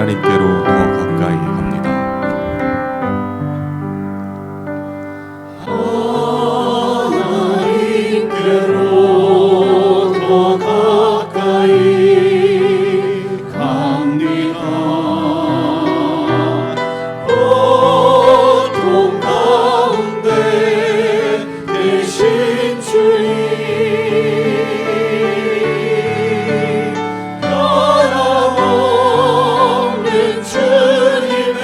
하나님께로 더 가까이 갑니다. 하나님께로 더 가까이 갑니다. 고통 가운데 계신 주님, 변함없는 주님의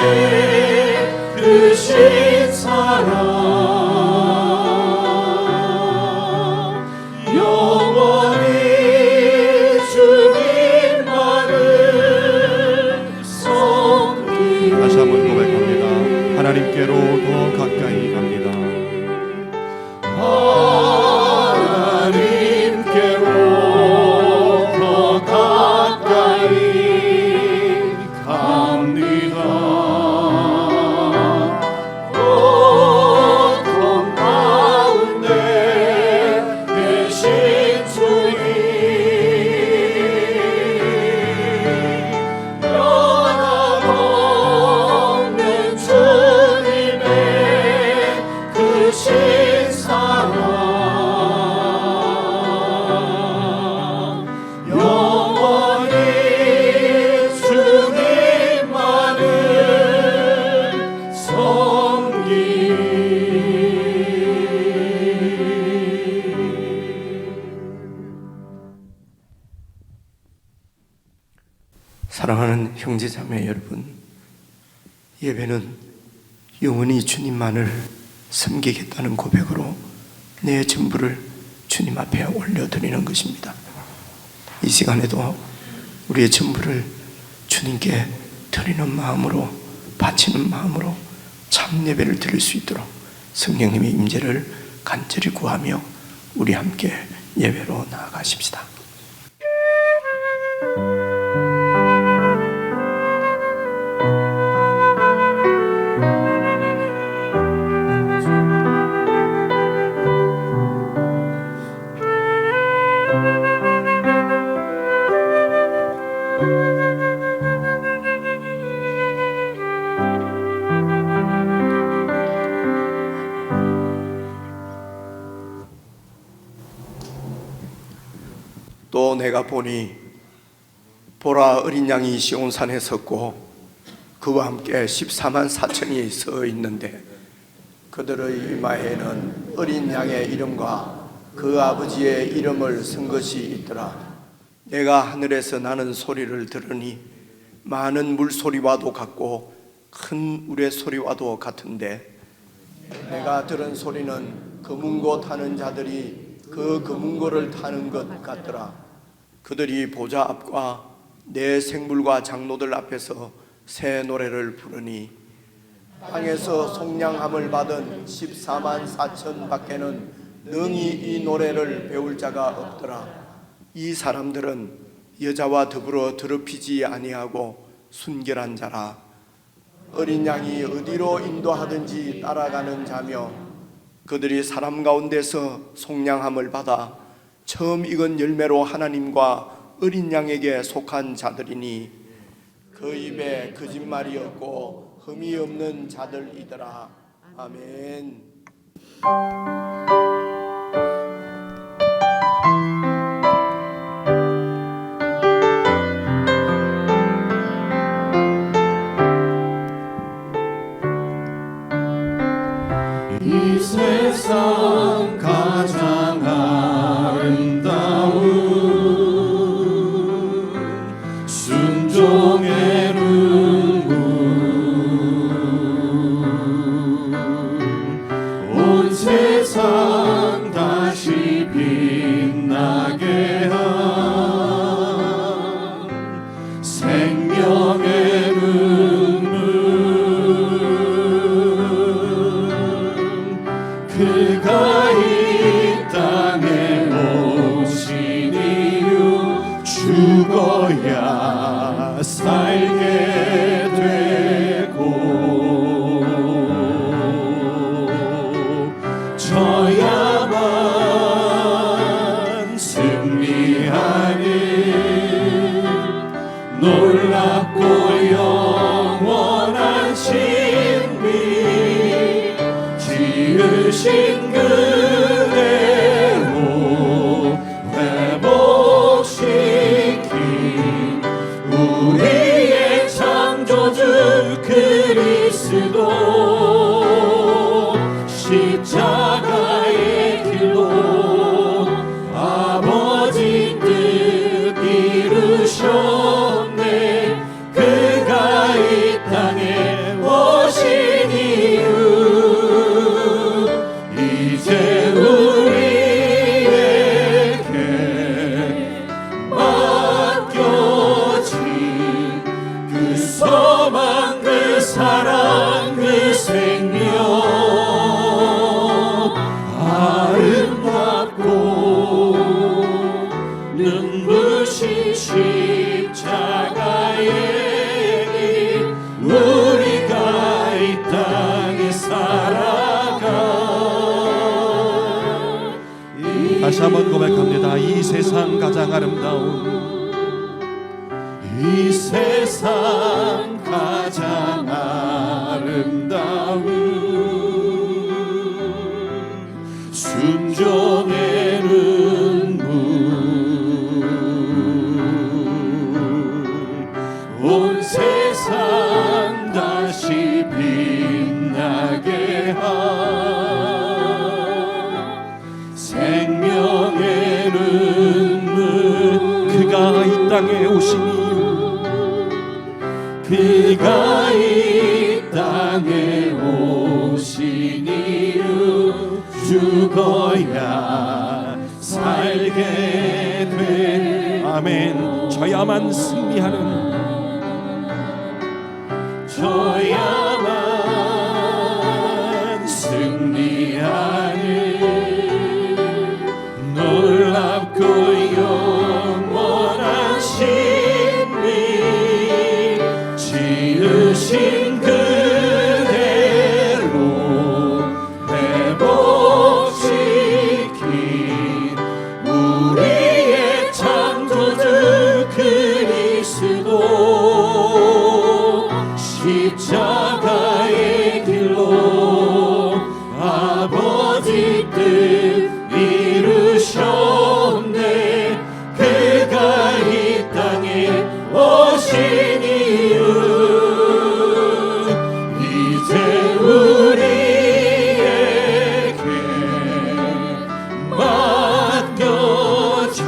크신 사랑, 영원히 주님만을 섬기리. 다시 한번 고백합니다. 하나님께로 더 가까이 갑니다. 하나님께로 더 가까이 갑니다. 고통 가운데 계신 주님, 변함없는 주님의 크신 사랑, 영원히 주님만을 사랑하는 형제자매 여러분, 예배는 영원히 주님만을 섬기겠다는 고백으로 내 전부를 주님 앞에 올려드리는 것입니다. 이 시간에도 우리의 전부를 주님께 드리는 마음으로, 바치는 마음으로 참 예배를 드릴 수 있도록 성령님의 임재를 간절히 구하며 우리 함께 예배로 나아가십시다. 또 내가 보니 보라, 어린 양이 시온산에 섰고 그와 함께 14만 4천이 서 있는데 그들의 이마에는 어린 양의 이름과 그 아버지의 이름을 쓴 것이 있더라. 내가 하늘에서 나는 소리를 들으니 많은 물소리와도 같고 큰 우레 소리와도 같은데, 내가 들은 소리는 금은고 타는 자들이 그 금은고를 타는 것 같더라. 그들이 보좌 앞과 내 생물과 장로들 앞에서 새 노래를 부르니 땅에서 속량함을 받은 14만 4천 밖에는 능히 이 노래를 배울 자가 없더라. 이 사람들은 여자와 더불어 더럽히지 아니하고 순결한 자라. 어린 양이 어디로 인도하든지 따라가는 자며 그들이 사람 가운데서 속량함을 받아 처음 익은 열매로 하나님과 어린 양에게 속한 자들이니 그 입에 거짓말이 없고 흠이 없는 자들이더라. 아멘. 이 세상 가장 아름다운 순종의 눈물, 온 세상 다시 빛나게 한 생명의 눈물, 그가 이 땅에 오신 이유 죽어야 살게 되고 져야만 승리하는 놀라운 놀랍고 영원한 신비 지으신 그대로 회복시킨 우리의 창조주 그리스도 십자가의 길로 아버지 뜻 이루셨네. 그가 이 땅에 오신 이유 이제 우리에게 맡겨진 그 소망 그 사랑 그 생명 아름답고 눈부신 십자가의 길 우리가 이 땅에 살아가 다시 한번 고백합니다. 이 세상 가장 아름다운 이 세상 가장 아름다운 순종의 눈물 온 세상 다시 빛나게 한 생명의 눈물 그가 이 땅에 오신 이유 그가 이 땅에 오신 이유 죽어야 살게 돼. 아멘. 저야만 승리하는 저야만 승리하는 놀랍고 영원한 신비 지으신 그대로 회복시킨 우리의 창조주 그리스도 십자가의 길로 아버지 뜻 이루셨네. 그가 이 땅에 오신 이유 이제 우리에게 맡겨진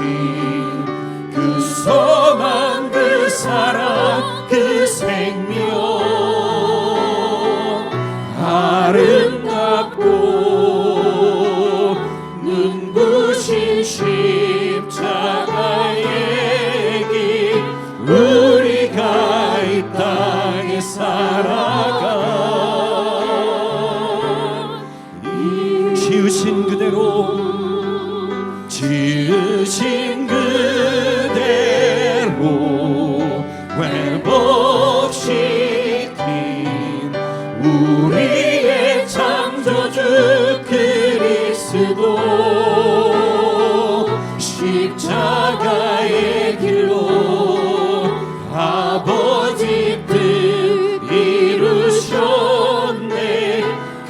그 소망 그 사랑 그 생명 아름답고 눈부신 십자가의 길 우리가 이 땅에 살아가 지으신 그대로 지으신 그대로 회복시킨 우리의 창조주 그리스도 십자가의 길로 아버지 뜻 이루셨네.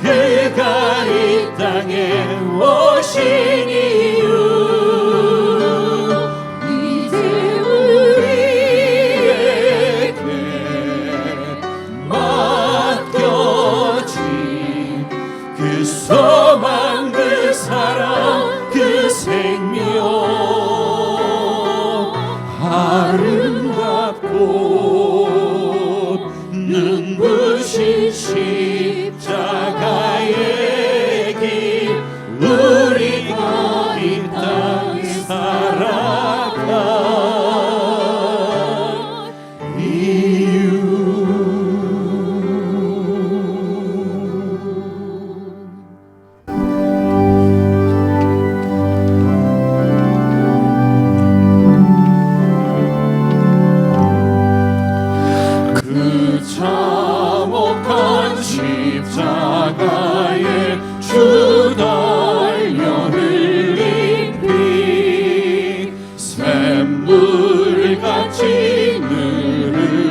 그가 이 땅에 오신 이유 이제 우리에게 맡겨진 그 소망 그 사랑 그 생명 아름답고 눈부신 십자가의 길 우리가 이 땅에 살아가 이유 그 참혹한 십자가에 주 달려 흘린 피 샘물같이 흐르는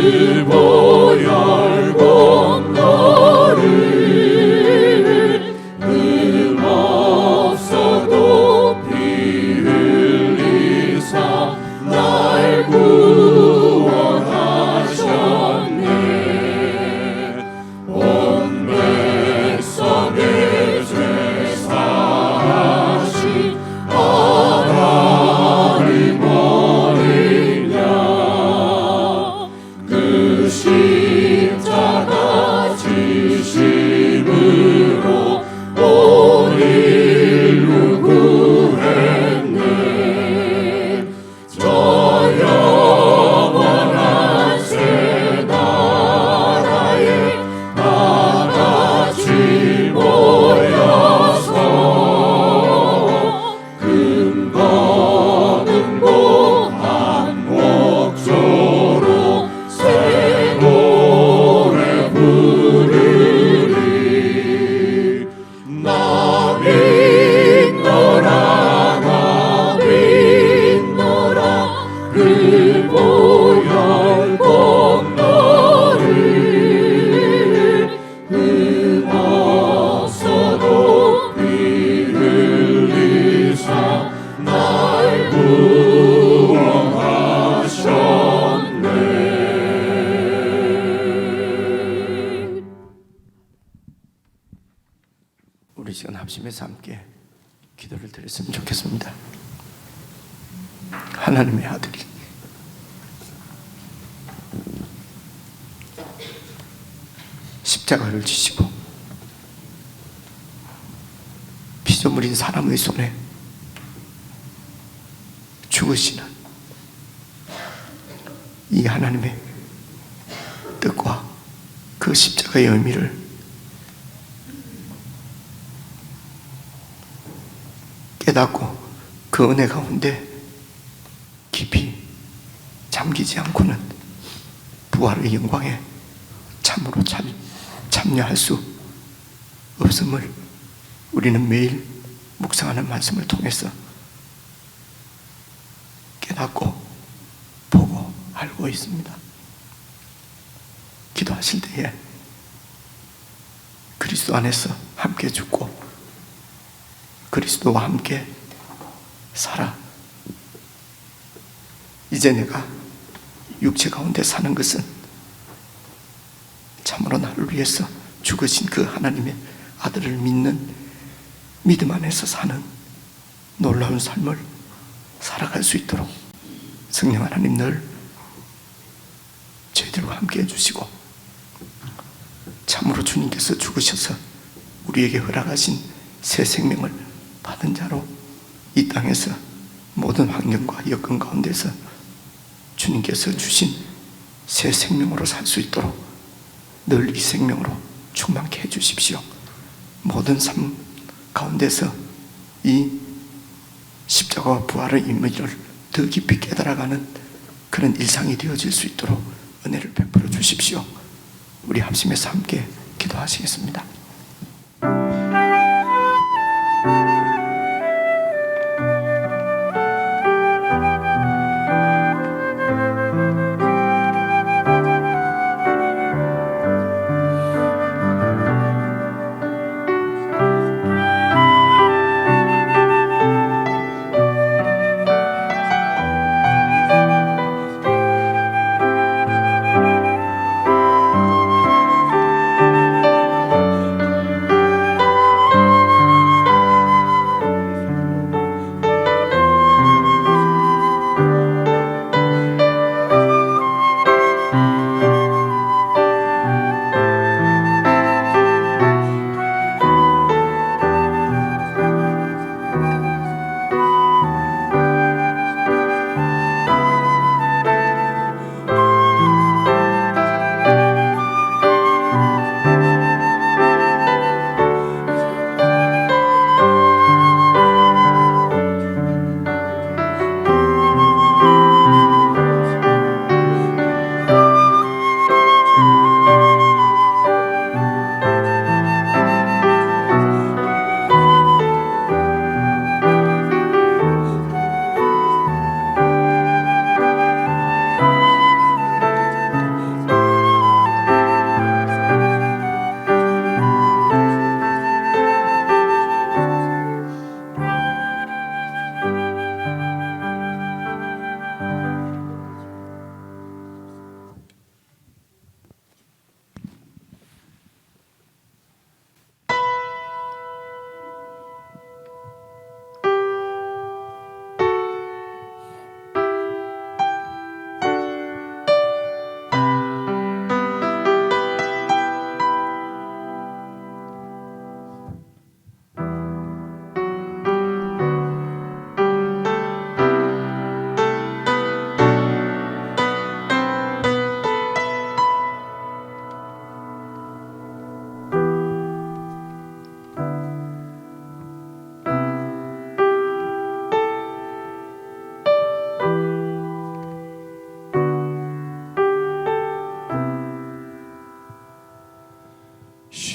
그 보혈 공로를 없어도 피 흘리사 날 구원하셨네. 온 백성의 죄 사하신 하나님 어린 양, 그 십자가 지심으로 온 인류 구했네. 저 영원한 새 나라에 다 같이 모여서 근거는 한 목조로 새 노래 부르리. 나 믿노라 나 믿노라 그 보혈 공로를 없어도 피 흘리사 날 구원하셨네. 우리 시간 합심해서 함께 기도를 드렸으면 좋겠습니다. 하나님의 아들이 십자가를 지시고 피조물인 사람의 손에 죽으시는 이 하나님의 뜻과 그 십자가의 의미를 깨닫고 그 은혜 가운데 깊이 잠기지 않고는 부활의 영광에 참으로 참여할 수 없음을 우리는 매일 묵상하는 말씀을 통해서 깨닫고 보고 알고 있습니다. 기도하실 때에 그리스도 안에서 함께 죽고 그리스도와 함께 살아 이제 내가 육체 가운데 사는 것은 참으로 나를 위해서 죽으신 그 하나님의 아들을 믿는 믿음 안에서 사는 놀라운 삶을 살아갈 수 있도록 성령 하나님 늘 저희들과 함께 해주시고 참으로 주님께서 죽으셔서 우리에게 허락하신 새 생명을 받은 자로 이 땅에서 모든 환경과 여건 가운데서 주님께서 주신 새 생명으로 살 수 있도록 늘 이 생명으로 충만케 해주십시오. 모든 삶 가운데서 이 십자가와 부활의 의미를 더 깊이 깨달아가는 그런 일상이 되어질 수 있도록 은혜를 베풀어 주십시오. 우리 합심해서 함께 기도하시겠습니다.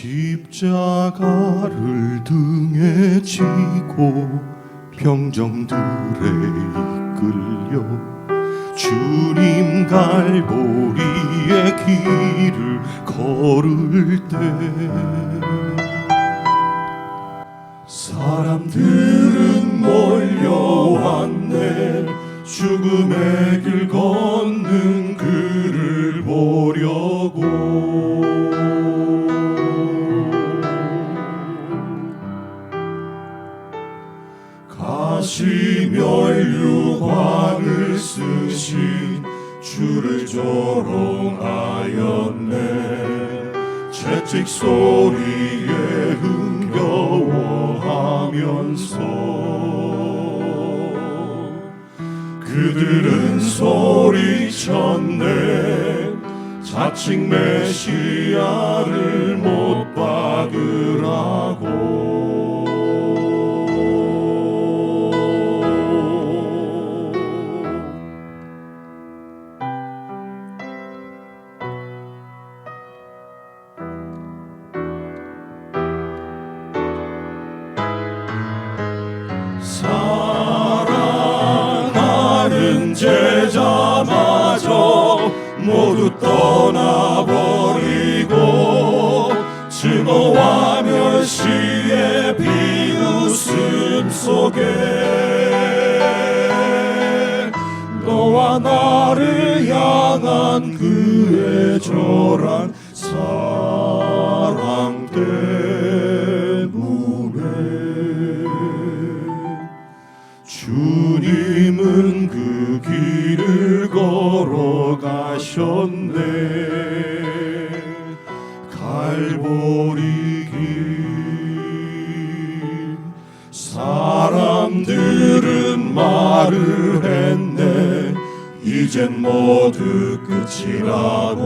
십자가를 등에 지고 병정들에 이끌려 주님 갈보리의 길을 걸을 때 사람들은 몰려왔네. 죽음의 길 걷는 그를 보려고. 가시면류관을 쓰신 주를 조롱하였네. 채찍 소리에 흥겨워하면서 그들은 소리쳤네. 자칭 메시아를 못 박으라고. 사랑하는 제자마저 모두 떠나버리고 증오와 멸시의 비웃음 속에 너와 나를 향한 그의 절한 사랑 때문에 주님은 그 길을 걸어가셨네. 갈보리 길. 사람들은 말을 했네. 이젠 모두 끝이라고.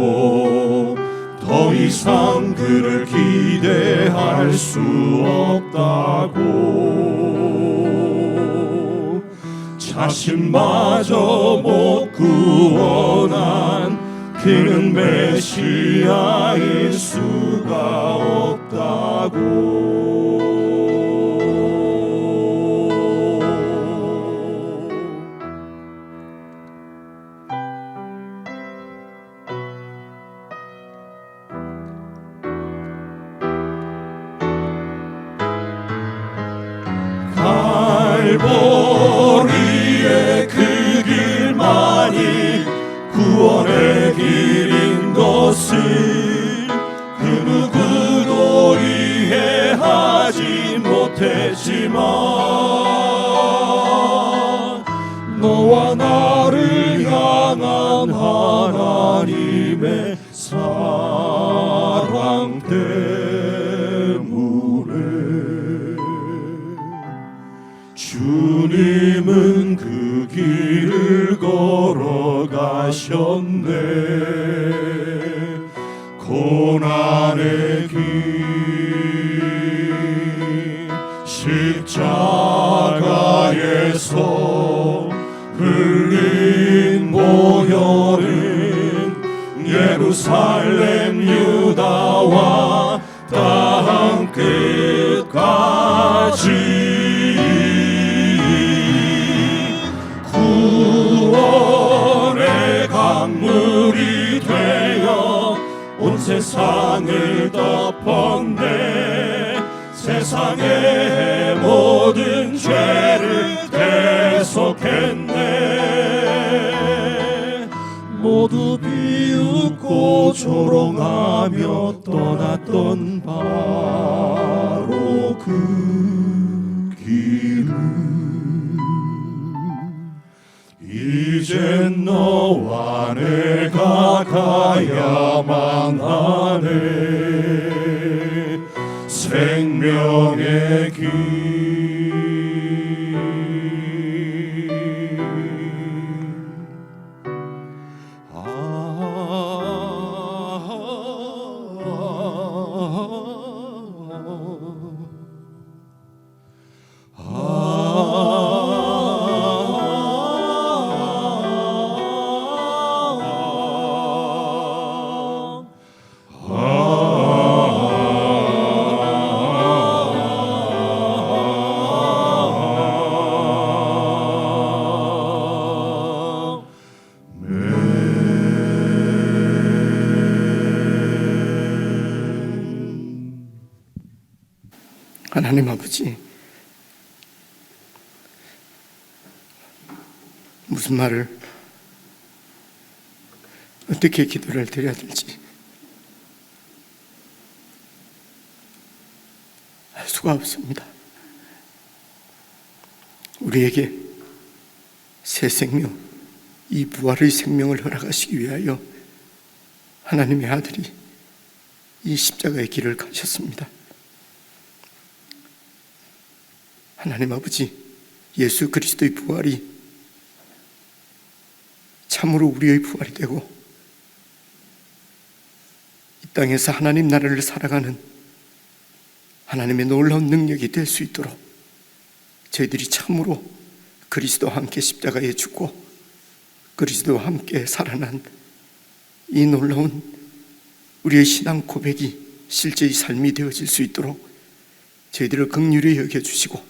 더 이상 그를 기대할 수 없다고. 자신마저 못 구원한 그는 메시아일 수가 없다고. 갈보리의 그 길만이 구원의 길인 것을 그 누구도 이해하지 못했지만 너와 나를 향한 하나님의 사랑 때문에 주님은 그 길을 걸어가셨네. 고난의 길. 십자가에서 흘린 보혈은 예루살렘 유다와 땅 끝까지 구원의 강물이 되어 온 세상을 덮었네. 세상의 모든 죄를 대속했네. 모두 비웃고 조롱하며 떠났던 바로 그 길을 이젠 너와 내가 가야만 하네. 생명의 길. 하나님 아버지, 무슨 말을 어떻게 기도를 드려야 될지 알 수가 없습니다. 우리에게 새 생명, 이 부활의 생명을 허락하시기 위하여 하나님의 아들이 이 십자가의 길을 가셨습니다. 하나님 아버지, 예수 그리스도의 부활이 참으로 우리의 부활이 되고 이 땅에서 하나님 나라를 살아가는 하나님의 놀라운 능력이 될 수 있도록 저희들이 참으로 그리스도와 함께 십자가에 죽고 그리스도와 함께 살아난 이 놀라운 우리의 신앙 고백이 실제의 삶이 되어질 수 있도록 저희들을 긍휼히 여겨주시고,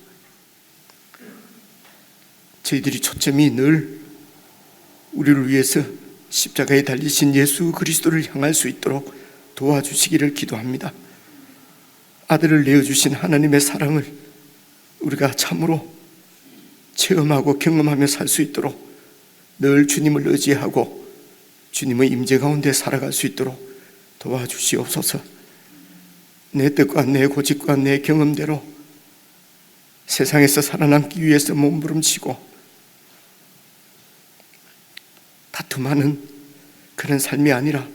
저희들이 초점이 늘 우리를 위해서 십자가에 달리신 예수 그리스도를 향할 수 있도록 도와주시기를 기도합니다. 아들을 내어주신 하나님의 사랑을 우리가 참으로 체험하고 경험하며 살 수 있도록 늘 주님을 의지하고 주님의 임재 가운데 살아갈 수 있도록 도와주시옵소서. 내 뜻과 내 고집과 내 경험대로 세상에서 살아남기 위해서 몸부림치고 다툼하는 그런 삶이 아니라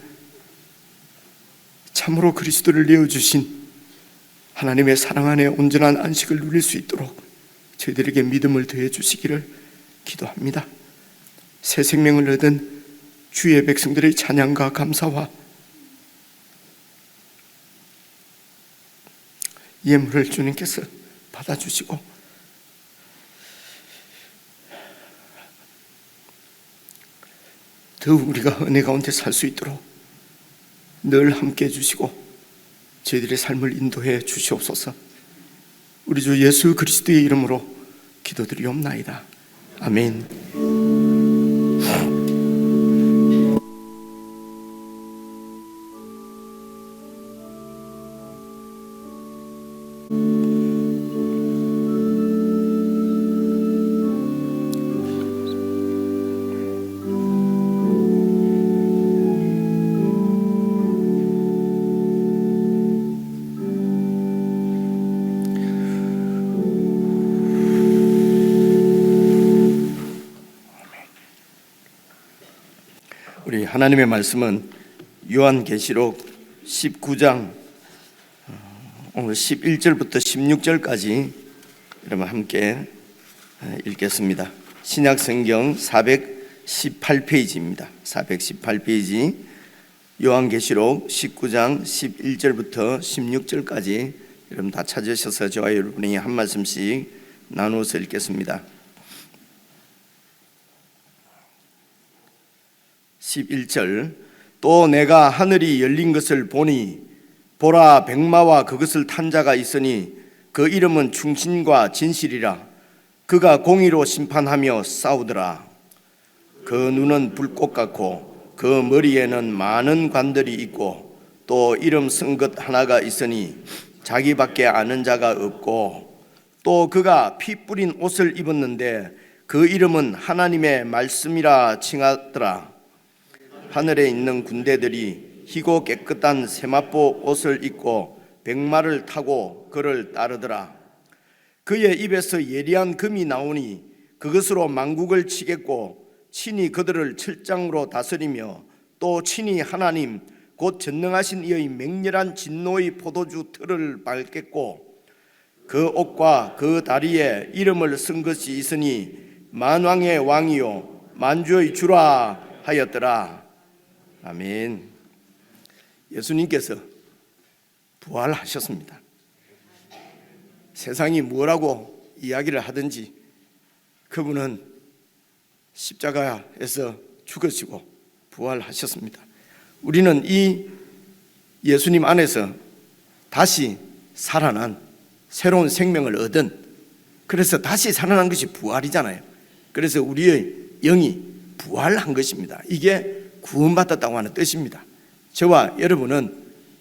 참으로 그리스도를 내어주신 하나님의 사랑 안에 온전한 안식을 누릴 수 있도록 저희들에게 믿음을 더해 주시기를 기도합니다. 새 생명을 얻은 주의 백성들의 찬양과 감사와 예물을 주님께서 받아주시고 더욱 우리가 은혜 가운데 살 수 있도록 늘 함께 해주시고 저희들의 삶을 인도해 주시옵소서. 우리 주 예수 그리스도의 이름으로 기도드리옵나이다. 아멘. 우리 하나님의 말씀은 요한계시록 19장 오늘 11절부터 16절까지 여러분 함께 읽겠습니다. 신약성경 418페이지입니다. 418페이지 요한계시록 19장 11절부터 16절까지 여러분 다 찾으셔서 저와 여러분이 한 말씀씩 나누어서 읽겠습니다. 11절. 또 내가 하늘이 열린 것을 보니 보라, 백마와 그것을 탄 자가 있으니 그 이름은 충신과 진실이라. 그가 공의로 심판하며 싸우더라. 그 눈은 불꽃 같고 그 머리에는 많은 관들이 있고 또 이름 쓴 것 하나가 있으니 자기밖에 아는 자가 없고 또 그가 피 뿌린 옷을 입었는데 그 이름은 하나님의 말씀이라 칭하더라. 하늘에 있는 군대들이 희고 깨끗한 세마포 옷을 입고 백마를 타고 그를 따르더라. 그의 입에서 예리한 금이 나오니 그것으로 만국을 치겠고 친히 그들을 철장으로 다스리며 또 친히 하나님 곧 전능하신 이의 맹렬한 진노의 포도주 틀을 밟겠고 그 옷과 그 다리에 이름을 쓴 것이 있으니 만왕의 왕이요 만주의 주라 하였더라. 아멘. 예수님께서 부활하셨습니다. 세상이 뭐라고 이야기를 하든지 그분은 십자가에서 죽으시고 부활하셨습니다. 우리는 이 예수님 안에서 다시 살아난 새로운 생명을 얻은, 그래서 다시 살아난 것이 부활이잖아요. 그래서 우리의 영이 부활한 것입니다. 이게 구원받았다고 하는 뜻입니다. 저와 여러분은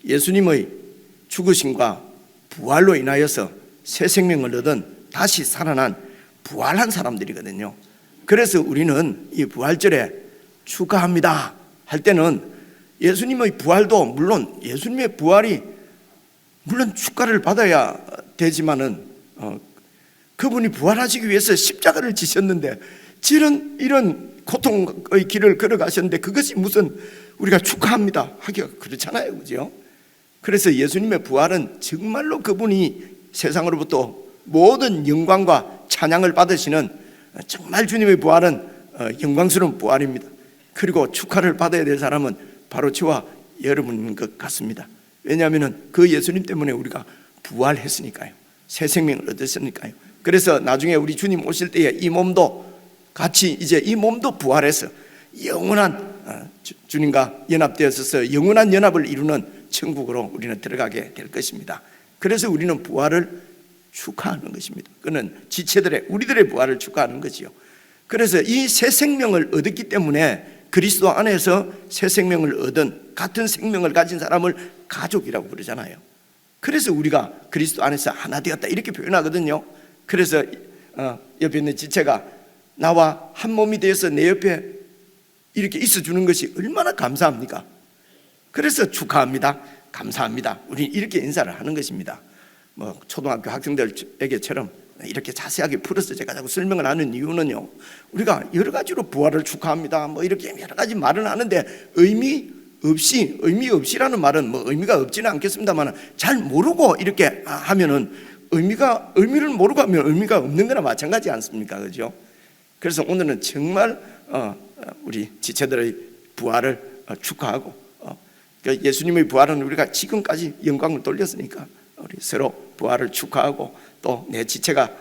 예수님의 죽으심과 부활로 인하여서 새 생명을 얻은 다시 살아난 부활한 사람들이거든요. 그래서 우리는 이 부활절에 축하합니다 할 때는 예수님의 부활도 물론 예수님의 부활이 물론 축가를 받아야 되지만은 그분이 부활하시기 위해서 십자가를 지셨는데 이런 고통의 길을 걸어가셨는데 그것이 무슨 우리가 축하합니다 하기가 그렇잖아요, 그죠? 그래서 예수님의 부활은 정말로 그분이 세상으로부터 모든 영광과 찬양을 받으시는 정말 주님의 부활은 영광스러운 부활입니다. 그리고 축하를 받아야 될 사람은 바로 저와 여러분인 것 같습니다. 왜냐하면 그 예수님 때문에 우리가 부활했으니까요. 새 생명을 얻었으니까요. 그래서 나중에 우리 주님 오실 때에 이 몸도 같이 이제 이 몸도 부활해서 영원한 주님과 연합되어서 영원한 연합을 이루는 천국으로 우리는 들어가게 될 것입니다. 그래서 우리는 부활을 축하하는 것입니다. 그는 지체들의 우리들의 부활을 축하하는 거지요. 그래서 이 새 생명을 얻었기 때문에 그리스도 안에서 새 생명을 얻은 같은 생명을 가진 사람을 가족이라고 부르잖아요. 그래서 우리가 그리스도 안에서 하나 되었다 이렇게 표현하거든요. 그래서 옆에 있는 지체가 나와 한 몸이 되어서 내 옆에 이렇게 있어주는 것이 얼마나 감사합니까? 그래서 축하합니다, 감사합니다, 우리 이렇게 인사를 하는 것입니다. 뭐 초등학교 학생들에게처럼 이렇게 자세하게 풀어서 제가 자꾸 설명을 하는 이유는요, 우리가 여러 가지로 부활을 축하합니다 뭐 이렇게 여러 가지 말은 하는데 의미 없이라는 말은 뭐 의미가 없지는 않겠습니다만 잘 모르고 이렇게 하면은 의미를 모르고 하면 의미가 없는 거나 마찬가지 않습니까? 그죠? 그래서 오늘은 정말 우리 지체들의 부활을 축하하고 예수님의 부활은 우리가 지금까지 영광을 돌렸으니까 우리 서로 부활을 축하하고 또 내 지체가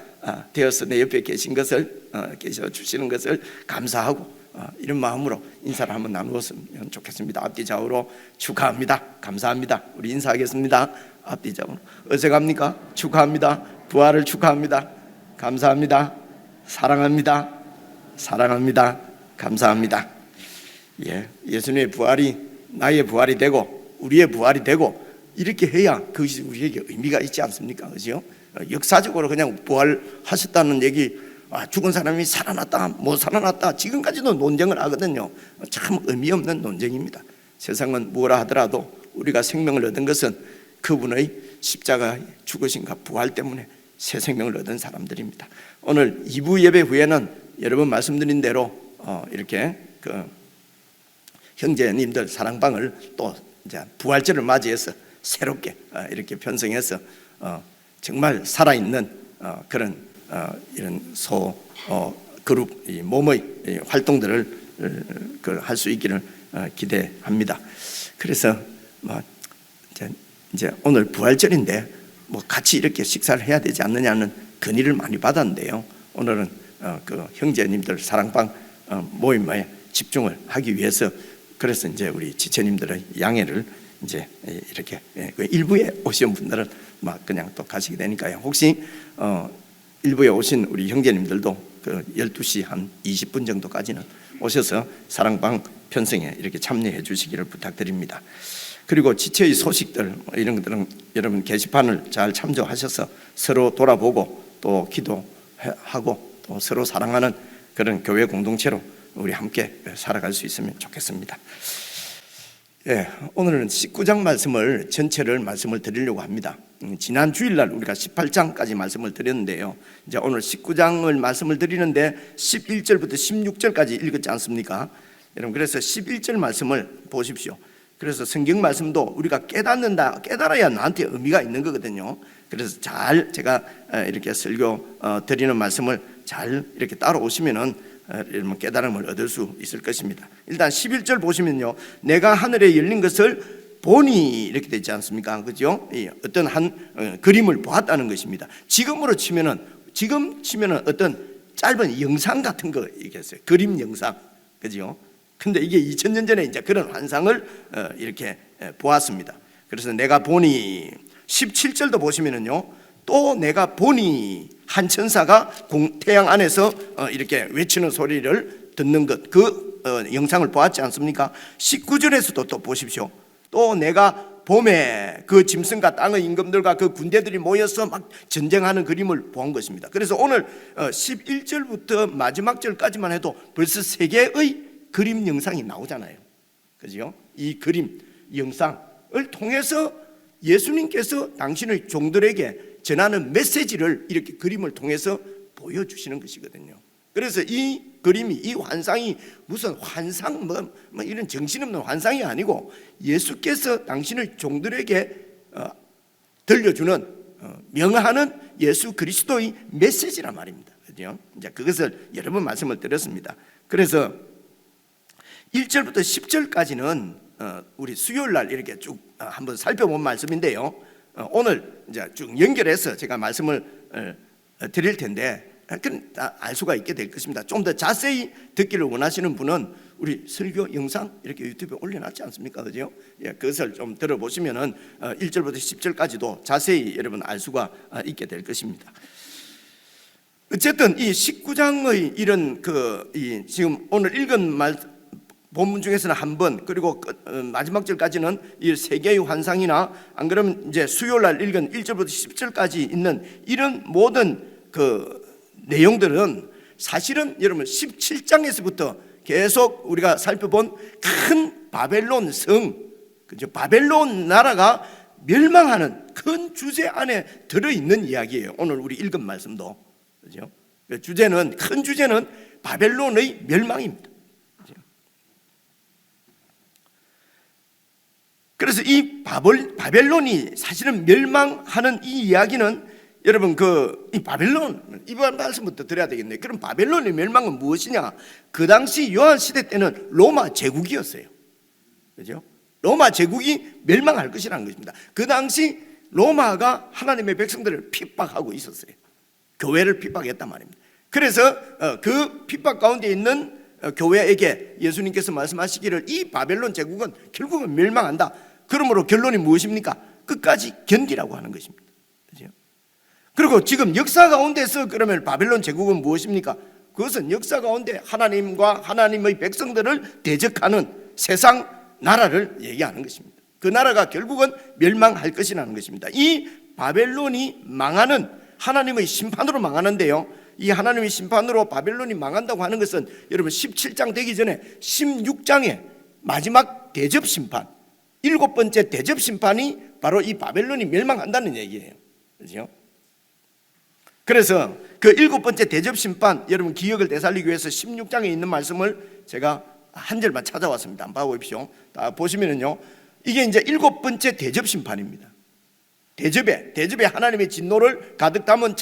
되어서 내 옆에 계신 것을 계셔 주시는 것을 감사하고 이런 마음으로 인사를 한번 나누었으면 좋겠습니다. 앞뒤 좌우로 축하합니다, 감사합니다. 우리 인사하겠습니다. 앞뒤 좌우로 어서 갑니까? 축하합니다, 부활을 축하합니다, 감사합니다, 사랑합니다, 사랑합니다, 감사합니다. 예수님의 부활이 나의 부활이 되고 우리의 부활이 되고 이렇게 해야 그것이 우리에게 의미가 있지 않습니까? 그죠? 역사적으로 그냥 부활하셨다는 얘기, 죽은 사람이 살아났다, 못 살아났다, 지금까지도 논쟁을 하거든요. 참 의미 없는 논쟁입니다. 세상은 뭐라 하더라도 우리가 생명을 얻은 것은 그분의 십자가 죽으심과 부활 때문에 새 생명을 얻은 사람들입니다. 오늘 2부 예배 후에는 여러분 말씀드린 대로 이렇게 그 형제님들 사랑방을 또 이제 부활절을 맞이해서 새롭게 이렇게 편성해서 정말 살아있는 그런 이런 그룹 몸의 활동들을 할 수 있기를 기대합니다. 그래서 이제 오늘 부활절인데 뭐 같이 이렇게 식사를 해야 되지 않느냐는 건의를 많이 받았는데요. 오늘은 그 형제님들 사랑방 모임에 집중을 하기 위해서 그래서 이제 우리 지체님들의 양해를 이제 이렇게 일부에 오신 분들은 막 그냥 또 가시게 되니까요. 혹시 일부에 오신 우리 형제님들도 그 12시 한 20분 정도까지는 오셔서 사랑방 편성에 이렇게 참여해 주시기를 부탁드립니다. 그리고 지체의 소식들 이런 것들은 여러분 게시판을 잘 참조하셔서 서로 돌아보고 또 기도하고 또 서로 사랑하는 그런 교회 공동체로 우리 함께 살아갈 수 있으면 좋겠습니다. 오늘은 19장 말씀을 전체를 말씀을 드리려고 합니다. 지난 주일날 우리가 18장까지 말씀을 드렸는데요. 이제 오늘 19장을 말씀을 드리는데 11절부터 16절까지 읽었지 않습니까? 여러분 그래서 11절 말씀을 보십시오. 그래서 성경 말씀도 우리가 깨달아야 나한테 의미가 있는 거거든요. 그래서 잘 제가 이렇게 설교 드리는 말씀을 잘 이렇게 따라오시면은 여러분 깨달음을 얻을 수 있을 것입니다. 일단 11절 보시면요, 내가 하늘에 열린 것을 보니 이렇게 되지 않습니까? 그죠? 어떤 한 그림을 보았다는 것입니다. 지금 치면은 어떤 짧은 영상 같은 거 얘기했어요. 그림 영상, 그죠? 근데 이게 2000년 전에 이제 그런 환상을 이렇게 보았습니다. 그래서 내가 보니 17절도 보시면은요, 또 내가 보니 한 천사가 태양 안에서 이렇게 외치는 소리를 듣는 것, 그 영상을 보았지 않습니까? 19절에서도 또 보십시오. 또 내가 봄에 그 짐승과 땅의 임금들과 그 군대들이 모여서 막 전쟁하는 그림을 본 것입니다. 그래서 오늘 11절부터 마지막 절까지만 해도 벌써 3개의 그림 영상이 나오잖아요. 그죠? 이 그림 영상을 통해서 예수님께서 당신의 종들에게 전하는 메시지를 이렇게 그림을 통해서 보여주시는 것이거든요. 그래서 이 그림이, 이 환상이 무슨 환상 뭐 이런 정신없는 환상이 아니고 예수께서 당신의 종들에게 들려주는 명하는 예수 그리스도의 메시지란 말입니다. 그죠? 이제 그것을 여러 번 말씀을 드렸습니다. 그래서 1절부터 10절까지는 우리 수요일 날 이렇게 쭉 한번 살펴본 말씀인데요. 오늘 이제 쭉 연결해서 제가 말씀을 드릴 텐데 알 수가 있게 될 것입니다. 좀 더 자세히 듣기를 원하시는 분은 우리 설교 영상 이렇게 유튜브에 올려놨지 않습니까? 그죠? 예, 그것을 좀 들어보시면은 1절부터 10절까지도 자세히 여러분 알 수가 있게 될 것입니다. 어쨌든 이 19장의 이런 이 지금 오늘 읽은 본문 중에서는 한 번, 그리고 마지막 절까지는 이 3개의 환상이나 안 그러면 이제 수요일 날 읽은 1절부터 10절까지 있는 이런 모든 내용들은 사실은 여러분 17장에서부터 계속 우리가 살펴본 큰 바벨론 성, 그죠? 바벨론 나라가 멸망하는 큰 주제 안에 들어있는 이야기예요. 오늘 우리 읽은 말씀도. 그죠? 큰 주제는 바벨론의 멸망입니다. 그죠? 그래서 이 바벨론이 사실은 멸망하는 이 이야기는 여러분 이 바벨론 이번 말씀부터 드려야 되겠네요. 그럼 바벨론의 멸망은 무엇이냐? 그 당시 요한 시대 때는 로마 제국이었어요. 그죠? 로마 제국이 멸망할 것이라는 것입니다. 그 당시 로마가 하나님의 백성들을 핍박하고 있었어요. 교회를 핍박했단 말입니다. 그래서 그 핍박 가운데 있는 교회에게 예수님께서 말씀하시기를 이 바벨론 제국은 결국은 멸망한다. 그러므로 결론이 무엇입니까? 끝까지 견디라고 하는 것입니다. 그죠? 그리고 지금 역사 가운데서 그러면 바벨론 제국은 무엇입니까? 그것은 역사 가운데 하나님과 하나님의 백성들을 대적하는 세상 나라를 얘기하는 것입니다. 그 나라가 결국은 멸망할 것이라는 것입니다. 이 바벨론이 망하는 하나님의 심판으로 망하는데요, 이 하나님의 심판으로 바벨론이 망한다고 하는 것은 여러분 17장 되기 전에 16장의 마지막 대접 심판, 7번째 대접 심판이 바로 이 바벨론이 멸망한다는 얘기예요. 그렇죠? 그래서 그 7번째 대접 심판, 여러분 기억을 되살리기 위해서 16장에 있는 말씀을 제가 한 절만 찾아왔습니다. 한번 봐보십시오. 보시면은요, 이게 이제 7번째 대접 심판입니다. 대접에 하나님의 진노를 가득 담은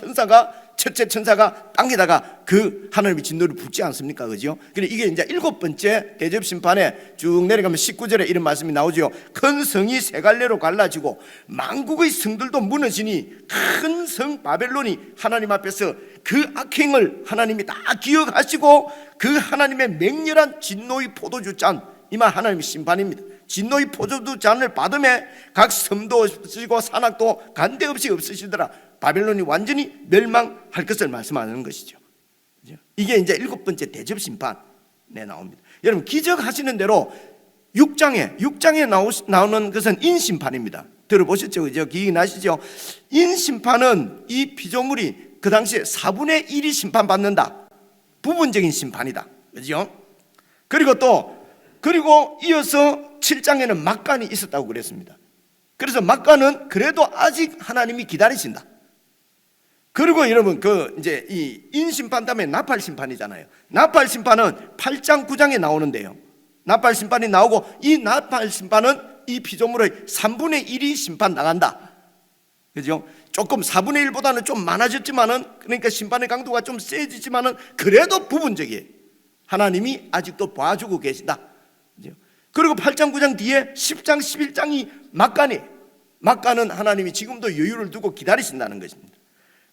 첫째 천사가 땅에다가 그 하나님의 진노를 붓지 않습니까? 그죠? 그래 이게 이제 7번째 대접 심판에 쭉 내려가면 19절에 이런 말씀이 나오죠. 큰 성이 세 갈래로 갈라지고 만국의 성들도 무너지니 큰 성 바벨론이 하나님 앞에서 그 악행을 하나님이 다 기억하시고 그 하나님의 맹렬한 진노의 포도주 잔, 이 말 하나님의 심판입니다. 진노의 포도주 잔을 받음에 각 섬도 없으시고 산악도 간데없이 없으시더라. 바벨론이 완전히 멸망할 것을 말씀하는 것이죠. 이게 이제 7번째 대접 심판에 나옵니다. 여러분 기적하시는 대로 6장에 나오는 것은 인심판입니다. 들어보셨죠? 그죠? 기억나시죠? 인심판은 이 피조물이 그 당시에 4분의 1이 심판받는다. 부분적인 심판이다. 그죠? 그리고 이어서 7장에는 막간이 있었다고 그랬습니다. 그래서 막간은 그래도 아직 하나님이 기다리신다. 그리고 여러분 이제 이 인심판 다음에 나팔 심판이잖아요. 나팔 심판은 8장 9장에 나오는데요. 나팔 심판이 나오고 이 나팔 심판은 이 피조물의 3분의 1이 심판 나간다. 그죠? 조금 4분의 1보다는 좀 많아졌지만은, 그러니까 심판의 강도가 좀 세지지만은 그래도 부분적이에요. 하나님이 아직도 봐주고 계신다. 그리고 8장 9장 뒤에 10장 11장이 막간은 하나님이 지금도 여유를 두고 기다리신다는 것입니다.